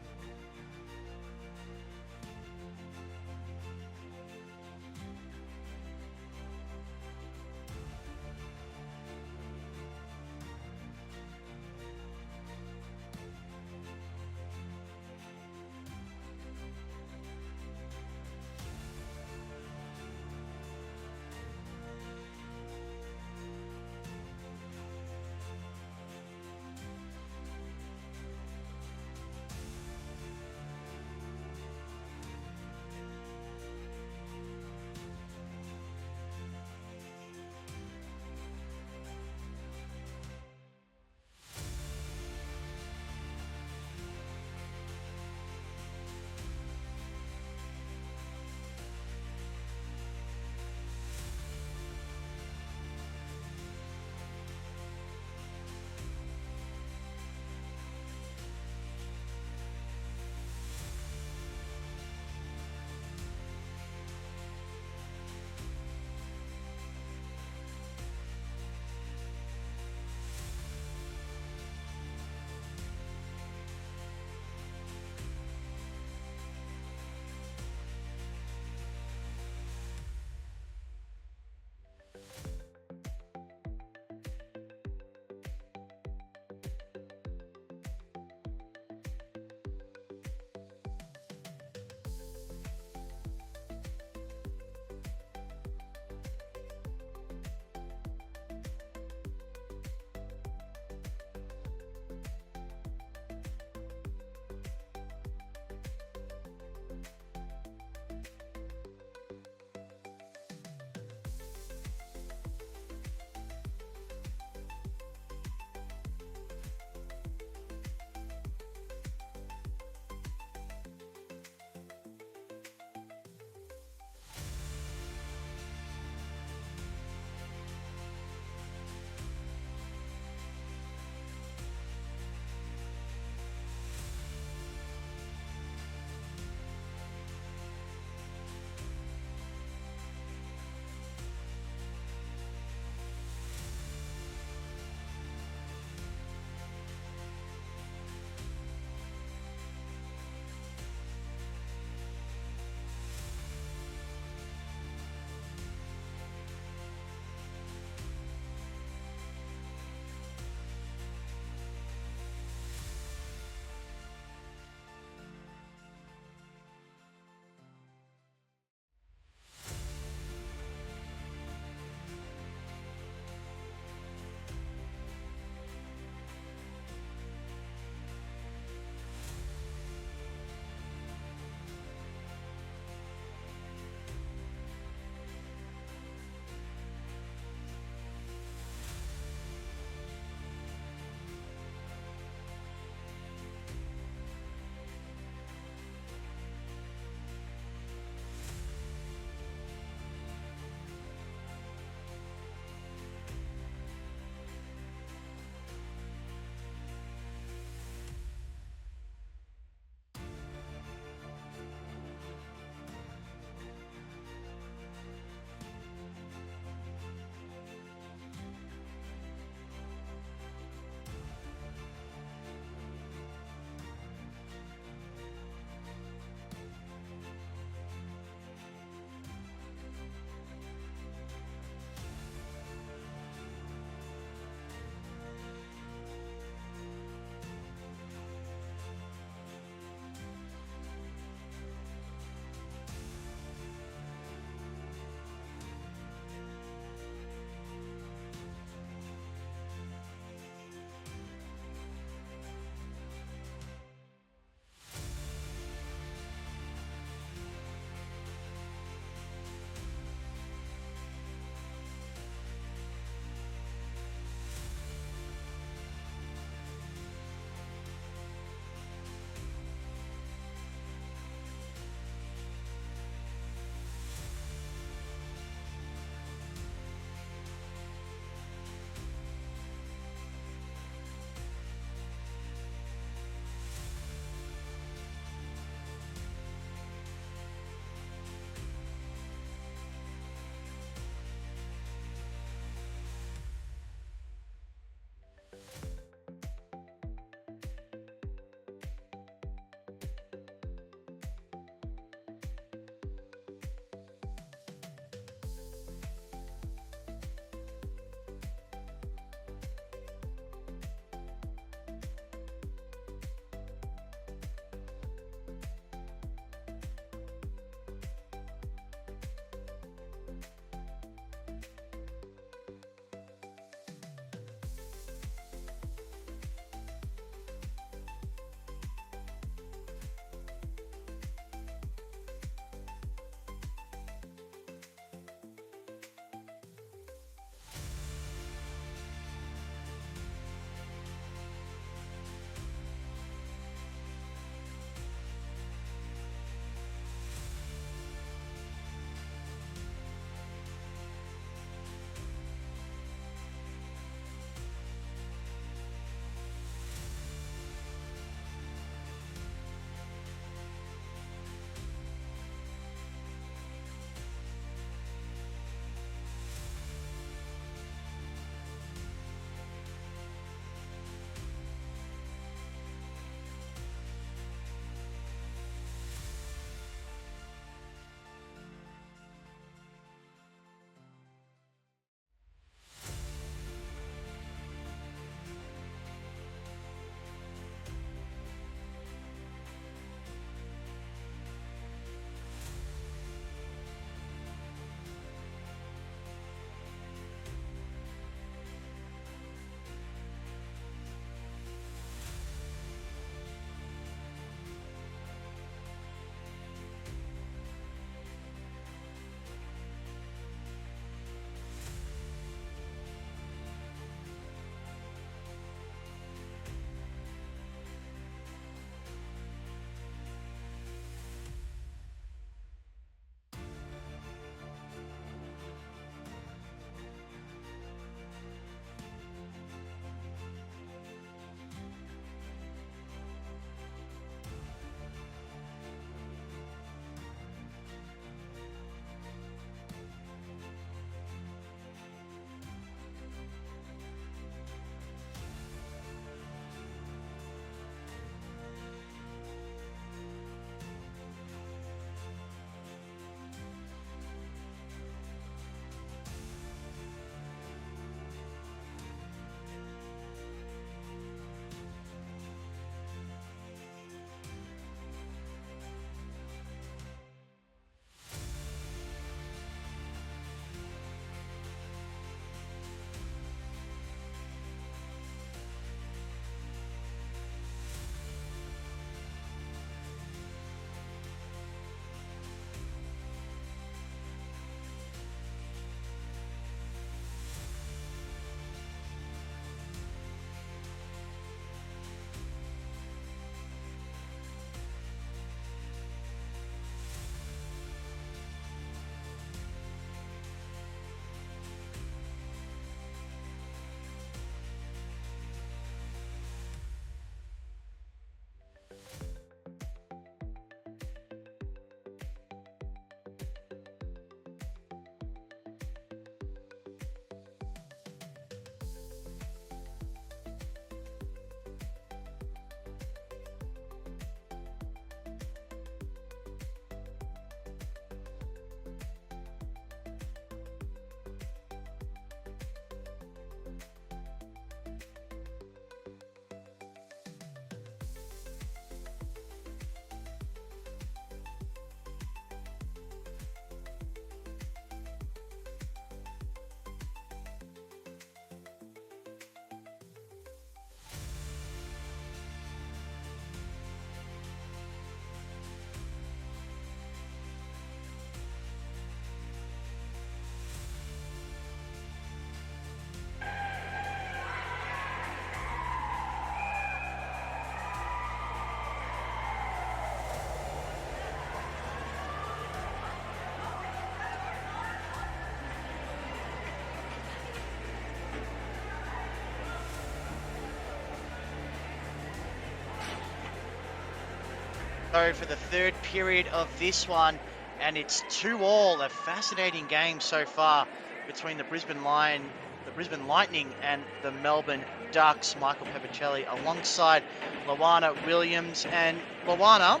[SPEAKER 5] go for the third period of this one, and it's 2-2. A fascinating game so far between the Brisbane Lightning and the Melbourne Ducks. Michael Pepicelli alongside Luana Williams. And Luana,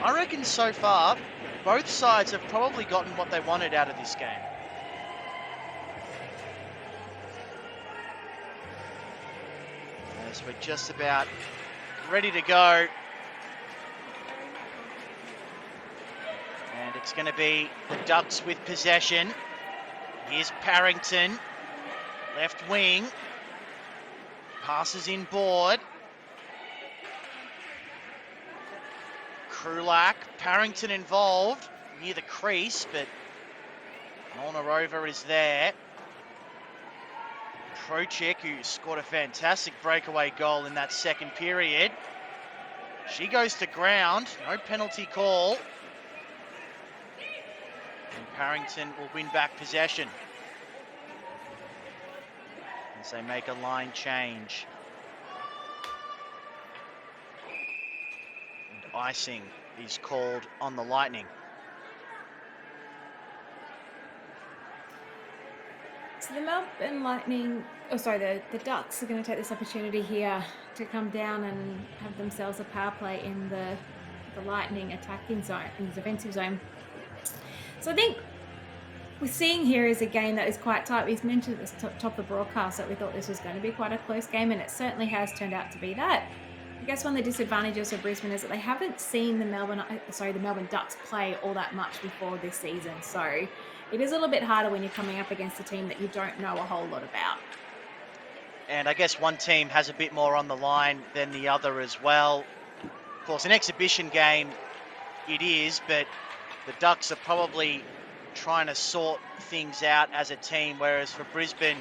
[SPEAKER 5] I reckon so far both sides have probably gotten what they wanted out of this game. As we're just about ready to go. And it's going to be the Ducks with possession. Here's Parrington, left wing. Passes in board. Krulak, Parrington involved near the crease, but Molnarova is there. Prochik, who scored a fantastic breakaway goal in that second period. She goes to ground, no penalty call. And Parrington will win back possession as they make a line change. And icing is called on the Lightning.
[SPEAKER 6] So the Melbourne Lightning, the Ducks are going to take this opportunity here to come down and have themselves a power play in the Lightning attacking zone, in the defensive zone. So I think we're seeing here is a game that is quite tight. We've mentioned at the top of the broadcast that we thought this was going to be quite a close game, and it certainly has turned out to be that. I guess one of the disadvantages of Brisbane is that they haven't seen the Melbourne Ducks play all that much before this season. So it is a little bit harder when you're coming up against a team that you don't know a whole lot about.
[SPEAKER 5] And I guess one team has a bit more on the line than the other as well. Of course, an exhibition game it is, but the Ducks are probably trying to sort things out as a team, whereas for Brisbane,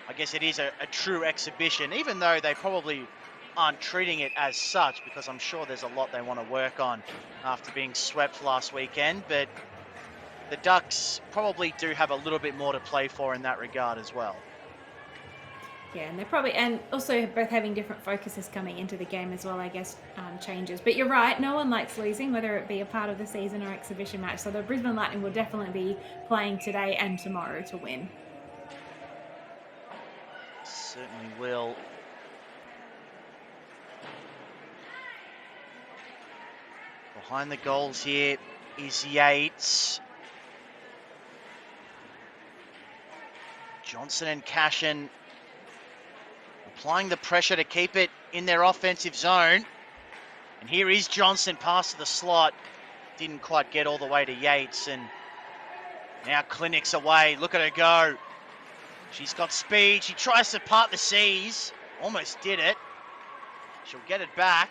[SPEAKER 5] I guess it is a true exhibition, even though they probably aren't treating it as such, because I'm sure there's a lot they want to work on after being swept last weekend. But the Ducks probably do have a little bit more to play for in that regard as well.
[SPEAKER 6] Yeah, and they're probably, and also both having different focuses coming into the game as well, I guess, changes. But you're right, no one likes losing, whether it be a part of the season or exhibition match. So the Brisbane Lightning will definitely be playing today and tomorrow to win.
[SPEAKER 5] Certainly will. Behind the goals here is Yates. Johnson and Cashin applying the pressure to keep it in their offensive zone. And here is Johnson, pass to the slot. Didn't quite get all the way to Yates. And now Clinic's away. Look at her go. She's got speed. She tries to part the seas. Almost did it. She'll get it back.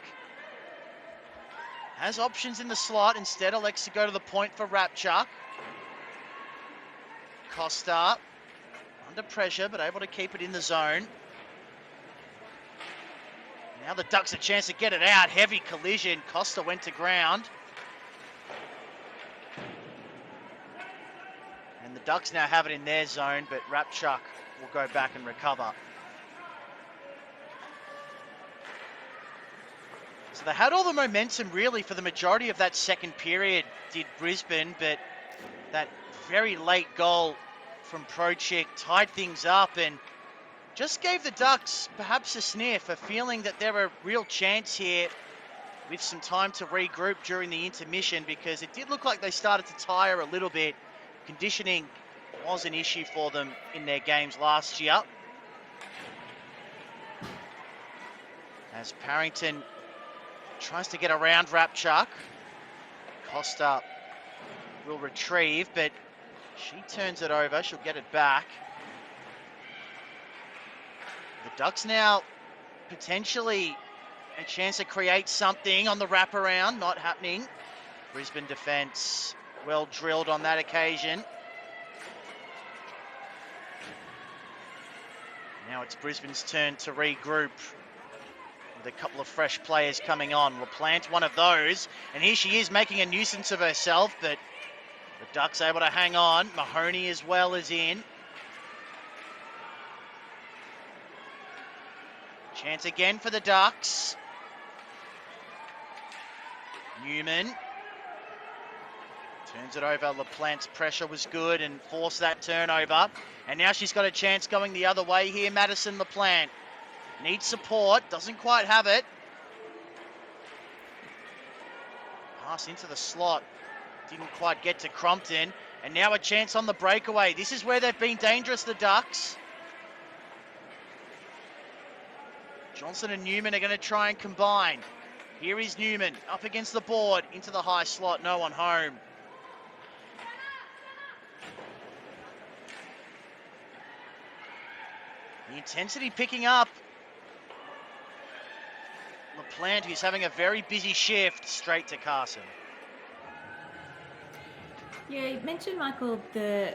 [SPEAKER 5] Has options in the slot. Instead, elects to go to the point for Rapchuk. Costa under pressure, but able to keep it in the zone. Now the Ducks a chance to get it out. Heavy collision. Costa went to ground. And the Ducks now have it in their zone, but Rapchuk will go back and recover. So they had all the momentum really for the majority of that second period, did Brisbane, but that very late goal from Prochik tied things up and just gave the Ducks perhaps a sniff, a feeling that there were a real chance here with some time to regroup during the intermission, because it did look like they started to tire a little bit. Conditioning was an issue for them in their games last year. As Parrington tries to get around Rapchuk. Costa will retrieve, but she turns it over. She'll get it back. The Ducks now potentially a chance to create something on the wraparound. Not happening. Brisbane defence well drilled on that occasion. Now it's Brisbane's turn to regroup with a couple of fresh players coming on. LaPlante, one of those. And here she is making a nuisance of herself, but the Ducks able to hang on. Mahoney as well is in. Chance again for the Ducks. Newman turns it over. LaPlante's pressure was good and forced that turnover. And now she's got a chance going the other way here. Madison LaPlante needs support, doesn't quite have it. Pass into the slot, didn't quite get to Crompton. And now a chance on the breakaway. This is where they've been dangerous, the Ducks. Johnson and Newman are going to try and combine. Here is Newman up against the board, into the high slot, no one home. The intensity picking up. LaPlante, who's having a very busy shift, straight to Carson.
[SPEAKER 6] Yeah, you mentioned, Michael, the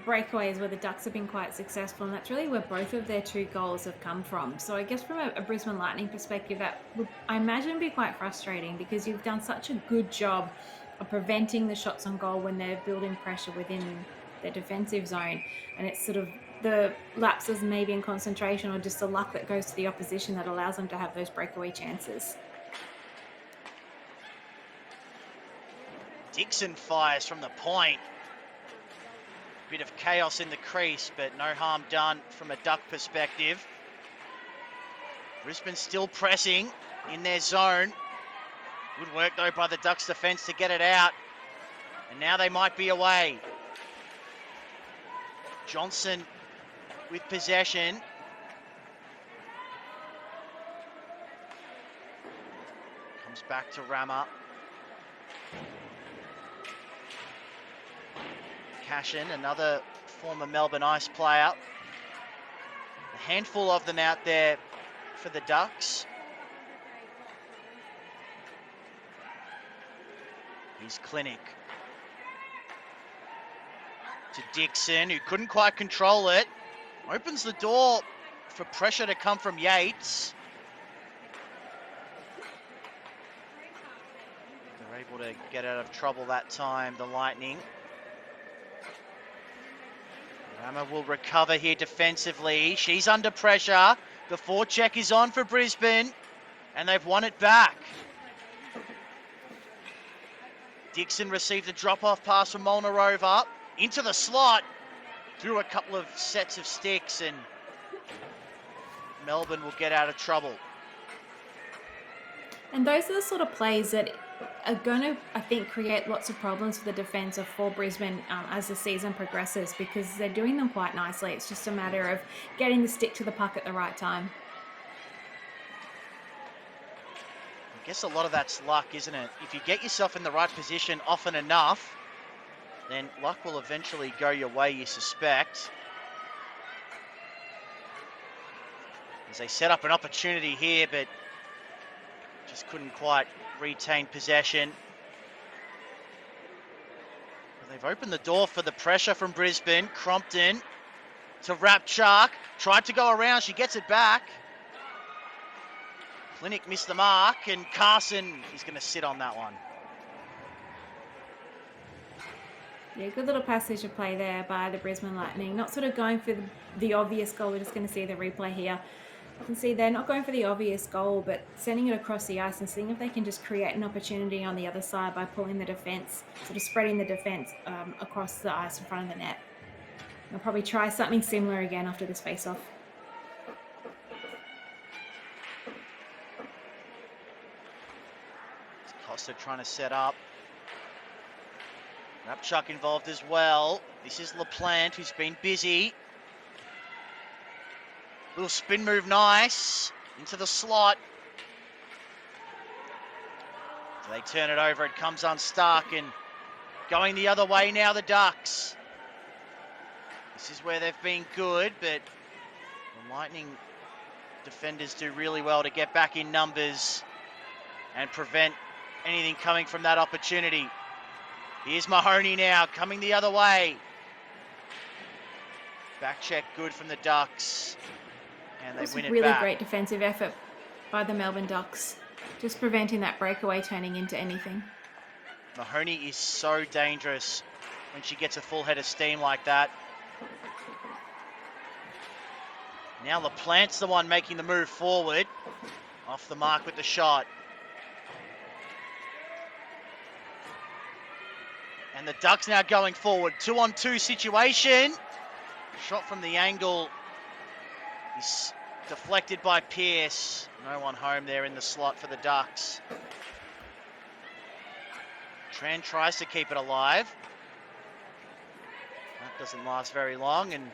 [SPEAKER 6] breakaways where the Ducks have been quite successful, and that's really where both of their 2 goals have come from. So I guess from a Brisbane Lightning perspective, that would, I imagine, be quite frustrating, because you've done such a good job of preventing the shots on goal when they're building pressure within their defensive zone, and it's sort of the lapses maybe in concentration or just the luck that goes to the opposition that allows them to have those breakaway chances.
[SPEAKER 5] Dixon fires from the point. Bit of chaos in the crease, but no harm done from a Duck perspective. Brisbane still pressing in their zone. Good work though by the Ducks defence to get it out. And now they might be away. Johnson with possession. Comes back to Rama. Cashin, another former Melbourne Ice player. A handful of them out there for the Ducks. Here's Clinic. To Dixon, who couldn't quite control it. Opens the door for pressure to come from Yates. They're able to get out of trouble that time, the Lightning. Rama will recover here defensively. She's under pressure. The forecheck is on for Brisbane, and they've won it back. Dixon received a drop-off pass from Molnarova into the slot, through a couple of sets of sticks, and Melbourne will get out of trouble.
[SPEAKER 6] And those are the sort of plays that are going to, I think, create lots of problems for the defence for Brisbane as the season progresses, because they're doing them quite nicely. It's just a matter of getting the stick to the puck at the right time.
[SPEAKER 5] I guess a lot of that's luck, isn't it? If you get yourself in the right position often enough, then luck will eventually go your way, you suspect. As they set up an opportunity here, but just couldn't quite retain possession. But they've opened the door for the pressure from Brisbane. Crompton to Rapchak. Tried to go around, she gets it back. Clinic missed the mark, and Carson is going to sit on that one.
[SPEAKER 6] Yeah, good little passage of play there by the Brisbane Lightning. Not sort of going for the obvious goal. We're just going to see the replay here. You can see they're not going for the obvious goal, but sending it across the ice and seeing if they can just create an opportunity on the other side by pulling the defence, sort of spreading the defence across the ice in front of the net. They'll probably try something similar again after this face-off.
[SPEAKER 5] Costa trying to set up. Rapchuk involved as well. This is LaPlante, who's been busy. Little spin move, nice. Into the slot. So they turn it over, it comes unstuck, and going the other way now, the Ducks. This is where they've been good, but the Lightning defenders do really well to get back in numbers and prevent anything coming from that opportunity. Here's Mahoney now, coming the other way. Back check good from the Ducks. And they win it
[SPEAKER 6] really
[SPEAKER 5] back.
[SPEAKER 6] Great defensive effort by the Melbourne Ducks. Just preventing that breakaway turning into anything.
[SPEAKER 5] Mahoney is so dangerous when she gets a full head of steam like that. Now LaPlante's the one making the move forward. Off the mark with the shot. And the Ducks now going forward. 2-on-2 situation. Shot from the angle is deflected by Pearce. No one home there in the slot for the Ducks. Tran tries to keep it alive. That doesn't last very long, and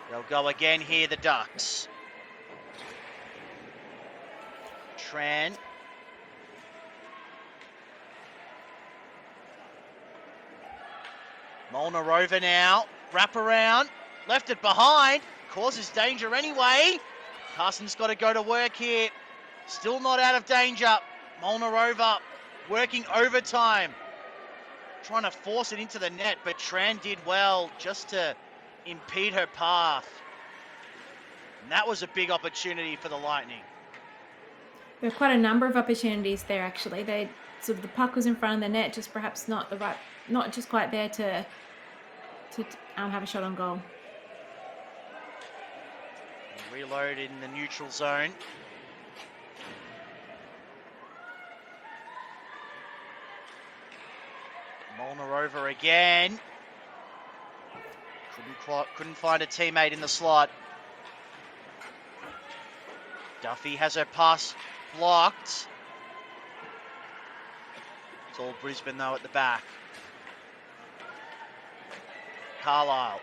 [SPEAKER 5] they'll go again here, the Ducks. Tran. Molnarova now, wrap around, left it behind, causes danger anyway. Carson's got to go to work here, still not out of danger. Molnarova working overtime, trying to force it into the net, but Tran did well just to impede her path. And that was a big opportunity for the Lightning.
[SPEAKER 6] There were quite a number of opportunities there, actually. The puck was in front of the net, just perhaps not just quite there to have a shot on goal.
[SPEAKER 5] Reload in the neutral zone. Molnarova again. Couldn't find a teammate in the slot. Duffy has her pass blocked. It's all Brisbane though at the back. Carlisle.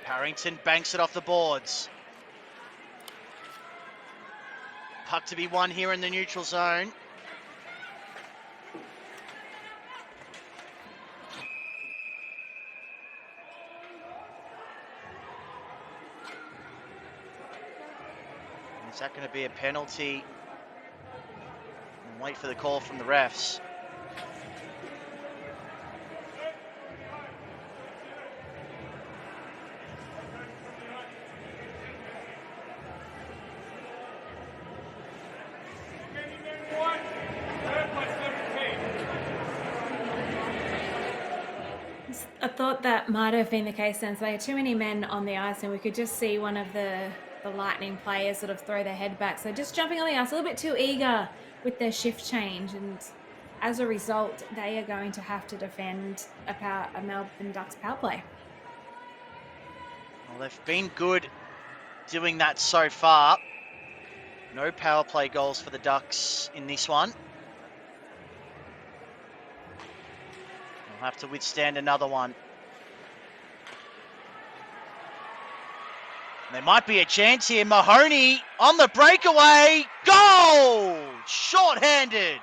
[SPEAKER 5] Parrington banks it off the boards. Puck to be won here in the neutral zone. Is that going to be a penalty? And wait for the call from the refs.
[SPEAKER 6] I thought that might have been the case since they had too many men on the ice, and we could just see one of the Lightning players sort of throw their head back. So just jumping on the ice a little bit too eager with their shift change, and as a result, they are going to have to defend a Melbourne Ducks power play.
[SPEAKER 5] Well, they've been good doing that so far. No power play goals for the Ducks in this one. They'll have to withstand another one. There might be a chance here. Mahoney on the breakaway. Goal! Short-handed.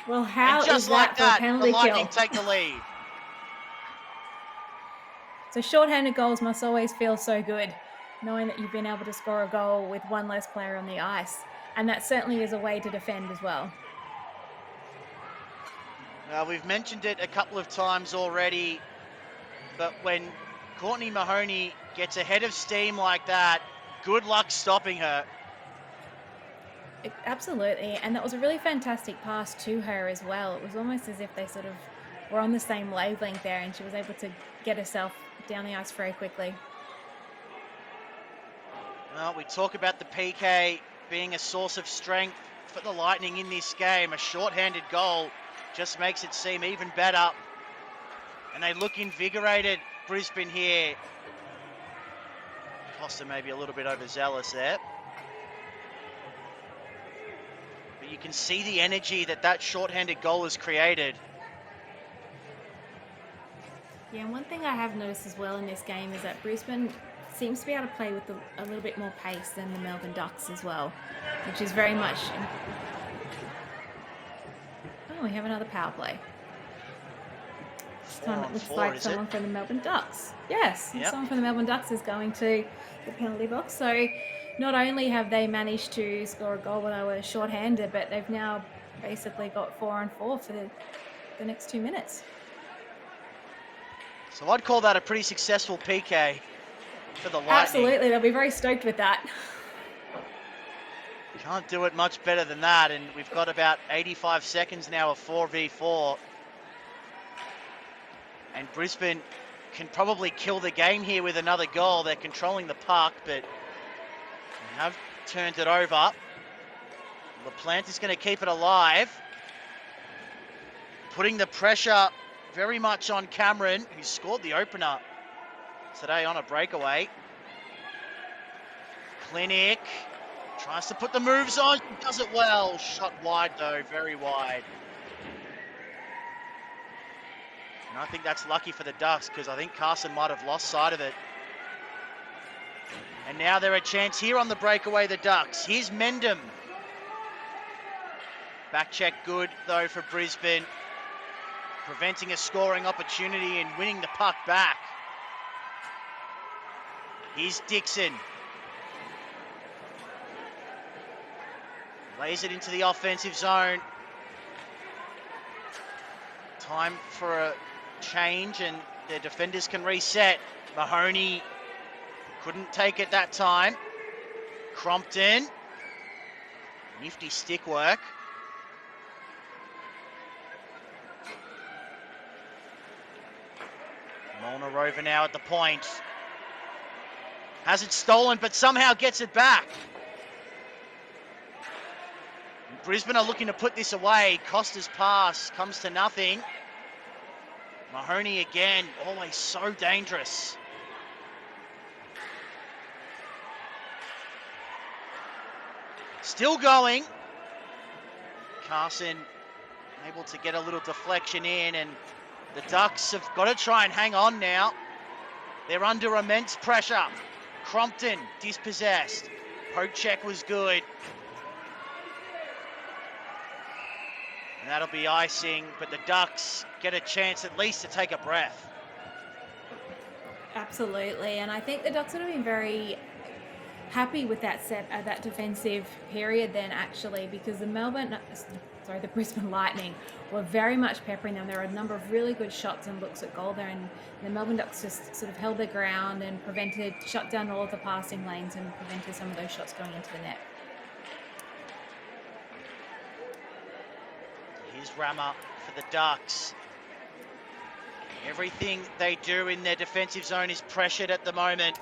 [SPEAKER 6] Well, how
[SPEAKER 5] and just
[SPEAKER 6] is
[SPEAKER 5] like
[SPEAKER 6] that for a penalty
[SPEAKER 5] the Lightning
[SPEAKER 6] kill?
[SPEAKER 5] take the lead.
[SPEAKER 6] So short-handed goals must always feel so good, knowing that you've been able to score a goal with one less player on the ice. And that certainly is a way to defend as well.
[SPEAKER 5] We've mentioned it a couple of times already, but when Courtney Mahoney gets ahead of steam like that, good luck stopping her.
[SPEAKER 6] Absolutely, and that was a really fantastic pass to her as well. It was almost as if they sort of were on the same wavelength there, and she was able to get herself down the ice very quickly.
[SPEAKER 5] Well, we talk about the PK being a source of strength for the Lightning in this game. A short-handed goal just makes it seem even better. And they look invigorated, Brisbane here. Costa maybe a little bit overzealous there. But you can see the energy that short-handed goal has created.
[SPEAKER 6] Yeah, and one thing I have noticed as well in this game is that Brisbane seems to be able to play with a little bit more pace than the Melbourne Ducks as well, which is very much... Oh, we have another power play. This time it looks like someone from the Melbourne Ducks. Yes,
[SPEAKER 5] yep.
[SPEAKER 6] Someone from the Melbourne Ducks is going to the penalty box. So not only have they managed to score a goal when they were short-handed, but they've now basically got 4-on-4 for the next 2 minutes.
[SPEAKER 5] So I'd call that a pretty successful PK for the Lightning.
[SPEAKER 6] Absolutely, they'll be very stoked with that.
[SPEAKER 5] Can't do it much better than that, and we've got about 85 seconds now of 4v4. And Brisbane can probably kill the game here with another goal. They're controlling the puck, but they have turned it over. LaPlante is going to keep it alive. Putting the pressure very much on Cameron, who scored the opener today on a breakaway. Clinic tries to put the moves on, does it well. Shot wide though, very wide. And I think that's lucky for the Ducks because I think Carson might have lost sight of it. And now they're a chance here on the breakaway, the Ducks. Here's Mendham. Back check good though for Brisbane. Preventing a scoring opportunity and winning the puck back. Here's Dixon. Lays it into the offensive zone. Time for a change and their defenders can reset. Mahoney couldn't take it that time. Crompton. Nifty stick work. Molnar Rover now at the point. Has it stolen, but somehow gets it back. And Brisbane are looking to put this away. Costa's pass comes to nothing. Mahoney again, always so dangerous. Still going. Carson able to get a little deflection in, and the Ducks have got to try and hang on now. They're under immense pressure. Crompton dispossessed. Poke check was good. And that'll be icing, but the Ducks get a chance at least to take a breath.
[SPEAKER 6] Absolutely, and I think the Ducks would have been very happy with that that defensive period then actually, because the Brisbane Lightning were very much peppering them. There were a number of really good shots and looks at goal there, and the Melbourne Ducks just sort of held their ground and shut down all of the passing lanes and prevented some of those shots going into the net.
[SPEAKER 5] Here's Rammer for the Ducks. Everything they do in their defensive zone is pressured at the moment.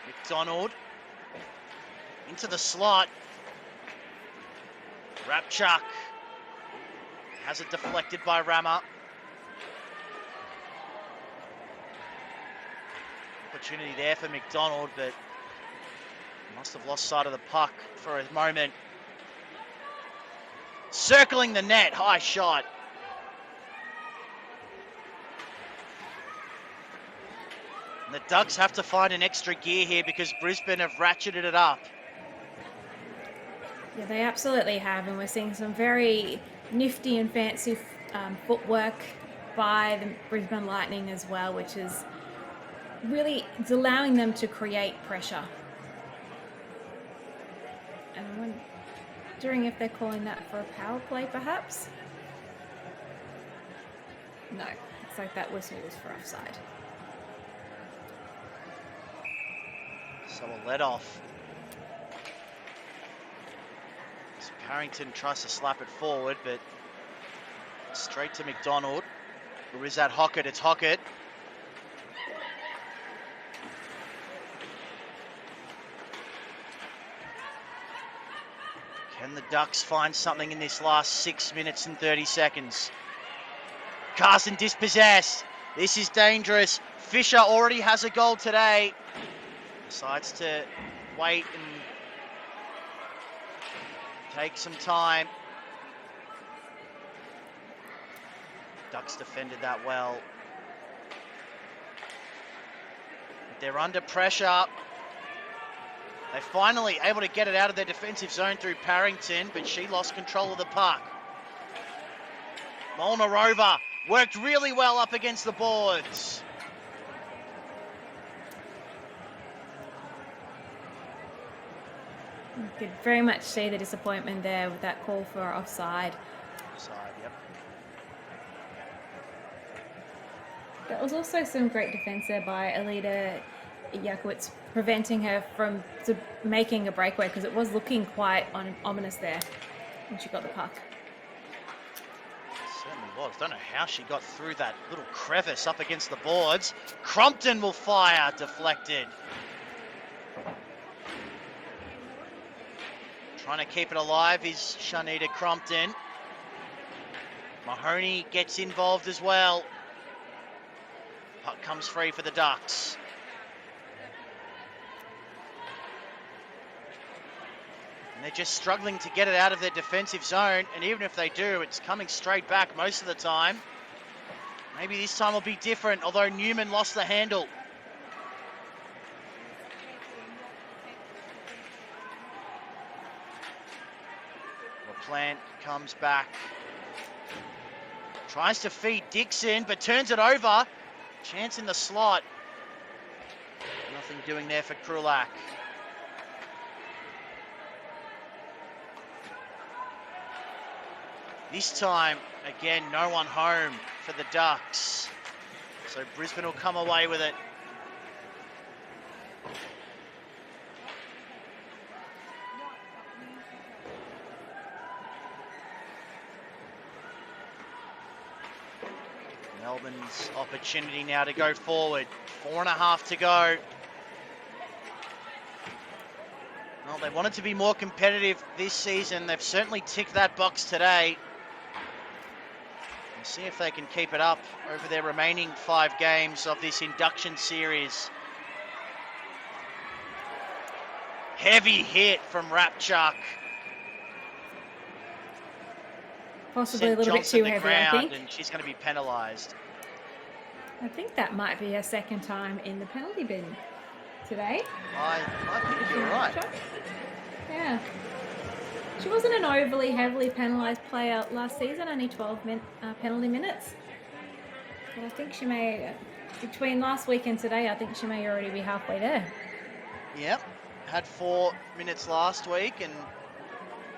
[SPEAKER 5] McDonald into the slot. Rapchuk has it deflected by Rammer. Opportunity there for McDonald, but must have lost sight of the puck for a moment. Circling the net, high shot. And the Ducks have to find an extra gear here because Brisbane have ratcheted it up.
[SPEAKER 6] Yeah, they absolutely have, and we're seeing some very nifty and fancy footwork by the Brisbane Lightning as well, which is really, it's allowing them to create pressure. And I'm wondering if they're calling that for a power play, perhaps? No, looks like that whistle was for offside.
[SPEAKER 5] So a let off. So Parrington tries to slap it forward, but straight to McDonald. Or is that Hockett? It's Hockett. Can the Ducks find something in this last 6 minutes and 30 seconds? Carson dispossessed. This is dangerous. Fisher already has a goal today. Decides to wait and take some time. Ducks defended that well. They're under pressure. They're finally able to get it out of their defensive zone through Parrington, but she lost control of the puck. Molnar Rover worked really well up against the boards.
[SPEAKER 6] You could very much see the disappointment there with that call for offside.
[SPEAKER 5] Offside, yep.
[SPEAKER 6] There was also some great defence there by Alida Jakowicz, preventing her from making a breakaway, because it was looking quite ominous there when she got the puck.
[SPEAKER 5] Certainly was. Don't know how she got through that little crevice up against the boards. Crompton will fire, deflected. Trying to keep it alive is Shanita Crompton. Mahoney gets involved as well. Puck comes free for the Ducks. And they're just struggling to get it out of their defensive zone. And even if they do, it's coming straight back most of the time. Maybe this time will be different, although Newman lost the handle. LaPlante comes back. Tries to feed Dixon, but turns it over. Chance in the slot. Nothing doing there for Krulak. This time, again, no one home for the Ducks. So Brisbane will come away with it. Melbourne's opportunity now to go forward. 4.5 to go. Well, they wanted to be more competitive this season. They've certainly ticked that box today. We'll see if they can keep it up over their remaining 5 games of this induction series. Heavy hit from Rapchuk.
[SPEAKER 6] Possibly a little bit too heavy, I think.
[SPEAKER 5] And she's going to be penalised.
[SPEAKER 6] I think that might be her second time in the penalty bin today.
[SPEAKER 5] I think you're right.
[SPEAKER 6] Yeah. She wasn't an overly heavily penalised player last season, only 12 penalty minutes. But I think she may, between last week and today, I think she may already be halfway there.
[SPEAKER 5] Yep. Had 4 minutes last week and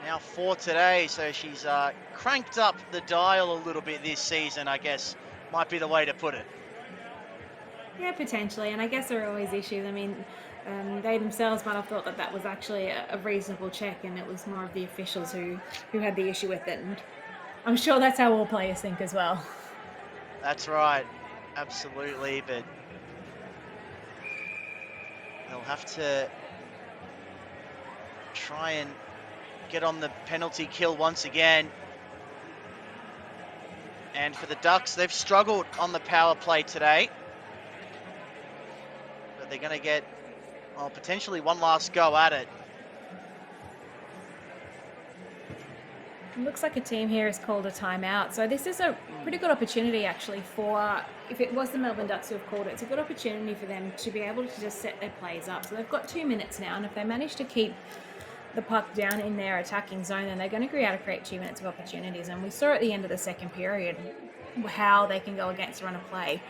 [SPEAKER 5] now 4 today. So she's cranked up the dial a little bit this season, I guess, might be the way to put it.
[SPEAKER 6] Yeah, potentially. And I guess there are always issues. I mean, they themselves might have thought that that was actually a reasonable check, and it was more of the officials who had the issue with it. And I'm sure that's how all players think as well.
[SPEAKER 5] That's right. Absolutely. But they'll have to try and get on the penalty kill once again. And for the Ducks, they've struggled on the power play today. But they're going to get, well, potentially one last go at it.
[SPEAKER 6] It looks like a team here has called a timeout. So this is a pretty good opportunity actually for, if it was the Melbourne Ducks who have called it, it's a good opportunity for them to be able to just set their plays up. So they've got 2 minutes now, and if they manage to keep the puck down in their attacking zone, then they're going to create 2 minutes of opportunities. And we saw at the end of the second period how they can go against the run of play.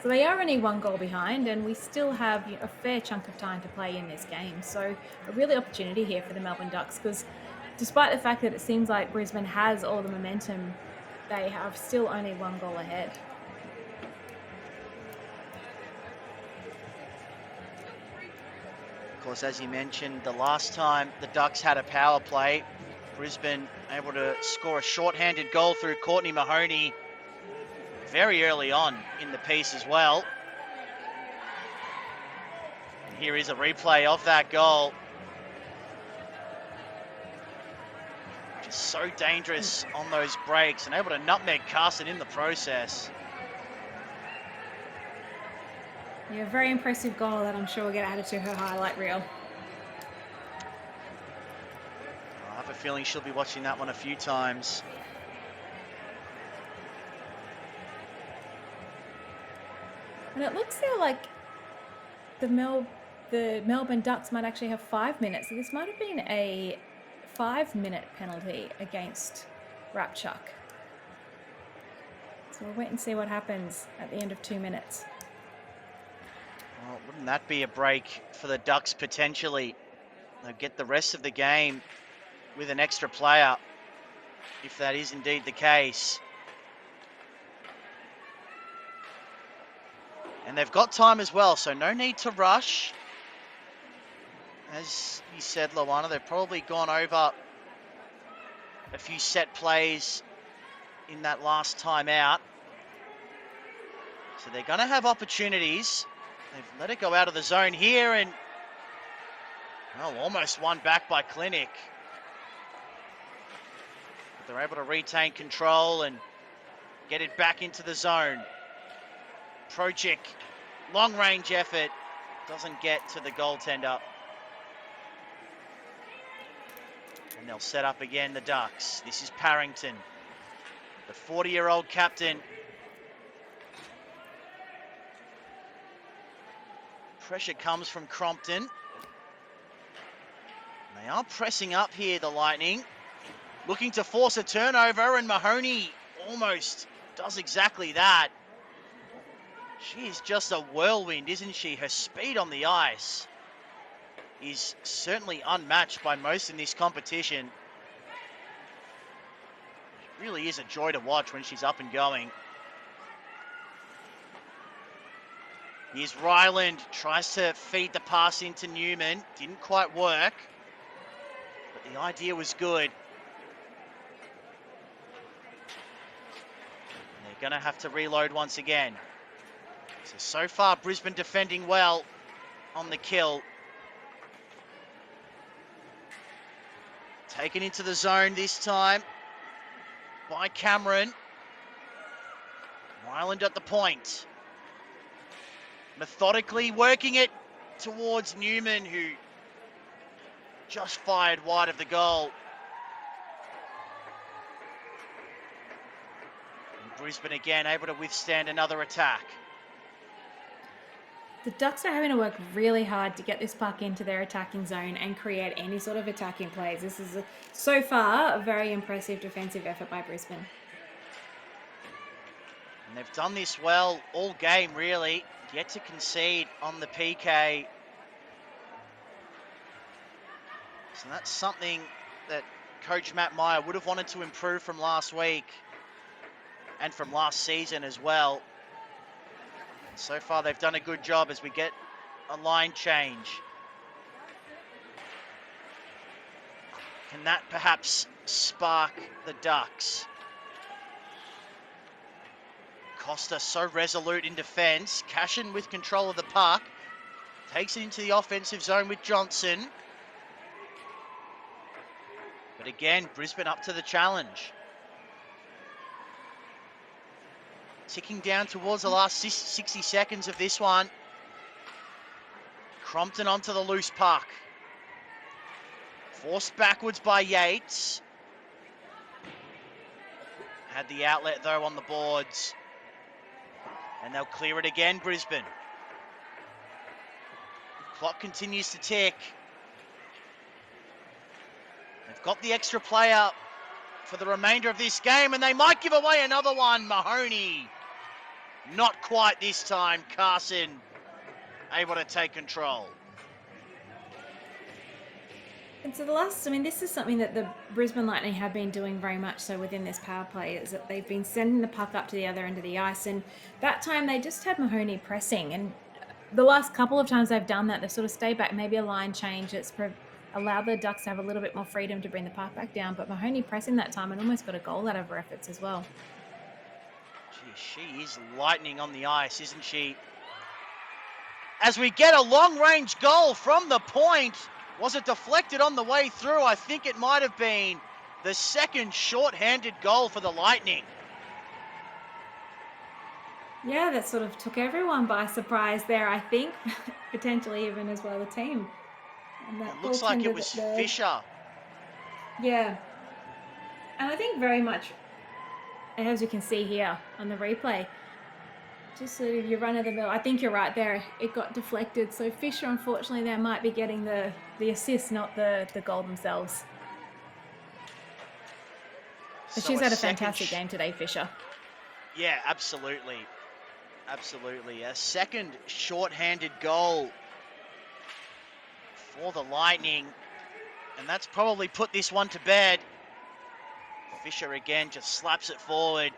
[SPEAKER 6] So they are only 1 goal behind, and we still have a fair chunk of time to play in this game. So a really opportunity here for the Melbourne Ducks, because despite the fact that it seems like Brisbane has all the momentum, they have still only 1 goal ahead.
[SPEAKER 5] Of course, as you mentioned, the last time the Ducks had a power play, Brisbane able to score a shorthanded goal through Courtney Mahoney very early on in the piece as well. And here is a replay of that goal. Just so dangerous on those breaks and able to nutmeg Carson in the process.
[SPEAKER 6] Yeah, very impressive goal that I'm sure will get added to her highlight reel.
[SPEAKER 5] I have a feeling she'll be watching that one a few times.
[SPEAKER 6] And it looks there like the Melbourne Ducks might actually have 5 minutes. So this might have been a 5-minute penalty against Rapchuk. So we'll wait and see what happens at the end of 2 minutes.
[SPEAKER 5] Well, wouldn't that be a break for the Ducks potentially? They'll get the rest of the game with an extra player, if that is indeed the case. And they've got time as well, so no need to rush. As you said, Luana, they've probably gone over a few set plays in that last time out. So they're going to have opportunities. They've let it go out of the zone here, and well, almost won back by Clinic. But they're able to retain control and get it back into the zone. Projik, long range effort, doesn't get to the goaltender. And they'll set up again, the Ducks. This is Parrington, the 40-year-old captain. Pressure comes from Crompton. They are pressing up here, the Lightning. Looking to force a turnover, and Mahoney almost does exactly that. She is just a whirlwind, isn't she? Her speed on the ice is certainly unmatched by most in this competition. It really is a joy to watch when she's up and going. Here's Ryland, tries to feed the pass into Newman. Didn't quite work, but the idea was good. And they're going to have to reload once again. So far, Brisbane defending well on the kill. Taken into the zone this time by Cameron. Ryland at the point. Methodically working it towards Newman, who just fired wide of the goal. And Brisbane again able to withstand another attack.
[SPEAKER 6] The Ducks are having to work really hard to get this puck into their attacking zone and create any sort of attacking plays. This is, so far, a very impressive defensive effort by Brisbane.
[SPEAKER 5] And they've done this well all game, really. Yet to concede on the PK. So that's something that Coach Matt Meyer would have wanted to improve from last week and from last season as well. So far, they've done a good job as we get a line change. Can that perhaps spark the Ducks? Costa so resolute in defence. Cashin with control of the puck. Takes it into the offensive zone with Johnson. But again, Brisbane up to the challenge. Ticking down towards the last 60 seconds of this one. Crompton onto the loose puck. Forced backwards by Yates. Had the outlet though on the boards. And they'll clear it again, Brisbane. Clock continues to tick. They've got the extra player for the remainder of this game, and they might give away another one. Mahoney. Not quite this time. Carson able to take control.
[SPEAKER 6] And so this is something that the Brisbane Lightning have been doing very much so within this power play, is that they've been sending the puck up to the other end of the ice, and that time they just had Mahoney pressing, and the last couple of times they've done that, they've sort of stayed back, maybe a line change that's allowed the Ducks to have a little bit more freedom to bring the puck back down, but Mahoney pressing that time and almost got a goal out of her efforts as well.
[SPEAKER 5] Gee, she is lightning on the ice, isn't she? As we get a long-range goal from the point. Was it deflected on the way through? I think it might have been the second short-handed goal for the Lightning.
[SPEAKER 6] Yeah, that sort of took everyone by surprise there, I think. Potentially even as well the team. And that
[SPEAKER 5] It looks like it was Fisher.
[SPEAKER 6] Yeah. And I think very much, as you can see here on the replay, just sort of your run-of-the-mill. I think you're right there. It got deflected. So Fisher, unfortunately, there might be getting the assist, not the goal themselves. But she's had a fantastic game today, Fisher.
[SPEAKER 5] Yeah, absolutely. Absolutely. A second short-handed goal for the Lightning. And that's probably put this one to bed. Fisher again just slaps it forward.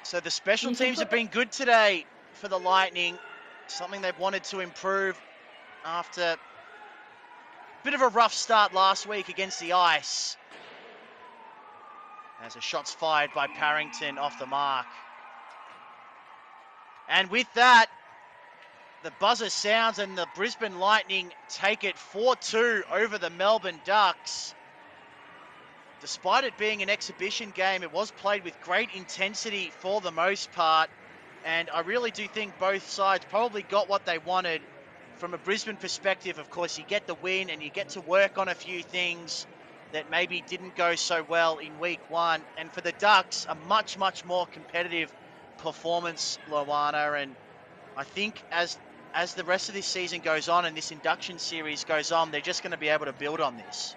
[SPEAKER 5] So the special teams have been good today for the Lightning. Something they've wanted to improve after bit of a rough start last week against the Ice. As a shot's fired by Parrington off the mark. And with that, the buzzer sounds and the Brisbane Lightning take it 4-2 over the Melbourne Ducks. Despite it being an exhibition game, it was played with great intensity for the most part. And I really do think both sides probably got what they wanted. From a Brisbane perspective, of course, you get the win and you get to work on a few things that maybe didn't go so well in week one. And for the Ducks, a much, much more competitive performance, Luana. And I think as the rest of this season goes on and this induction series goes on, they're just going to be able to build on this.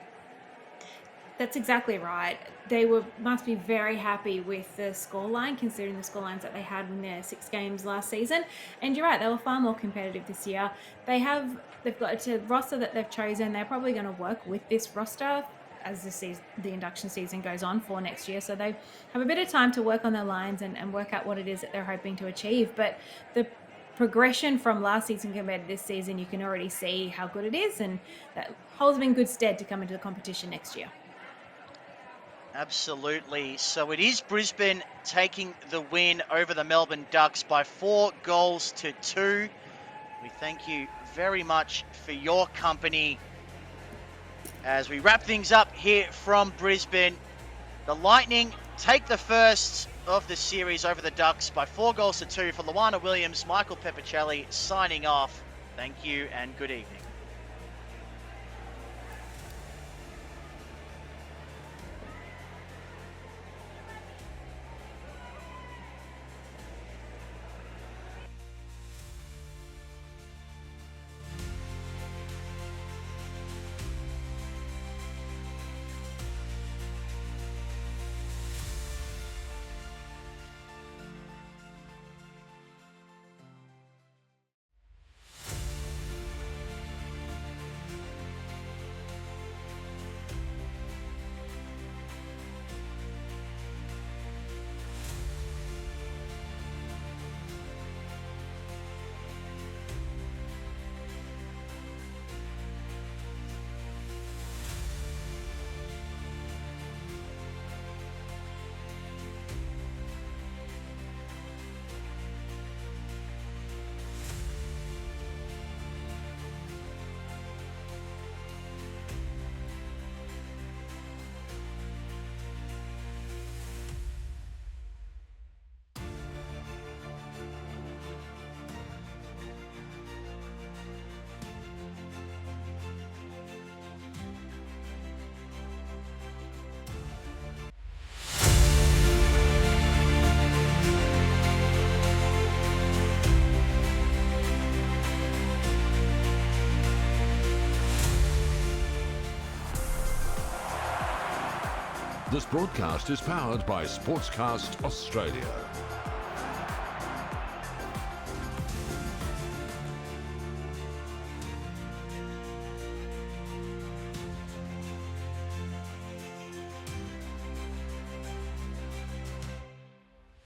[SPEAKER 6] That's exactly right. They must be very happy with the scoreline, considering the scorelines that they had in their 6 games last season. And you're right, they were far more competitive this year. They've got a roster that they've chosen. They're probably going to work with this roster as the induction season goes on for next year. So they have a bit of time to work on their lines and work out what it is that they're hoping to achieve. But the progression from last season compared to this season, you can already see how good it is, and that holds them in good stead to come into the competition next year.
[SPEAKER 5] Absolutely. So it is Brisbane taking the win over the Melbourne Ducks by 4-2. We thank you very much for your company as we wrap things up here from Brisbane. The Lightning take the first of the series over the Ducks by 4-2. For Luana Williams, Michael Pepicelli signing off. Thank you and good evening.
[SPEAKER 1] This broadcast is powered by Sportscast Australia.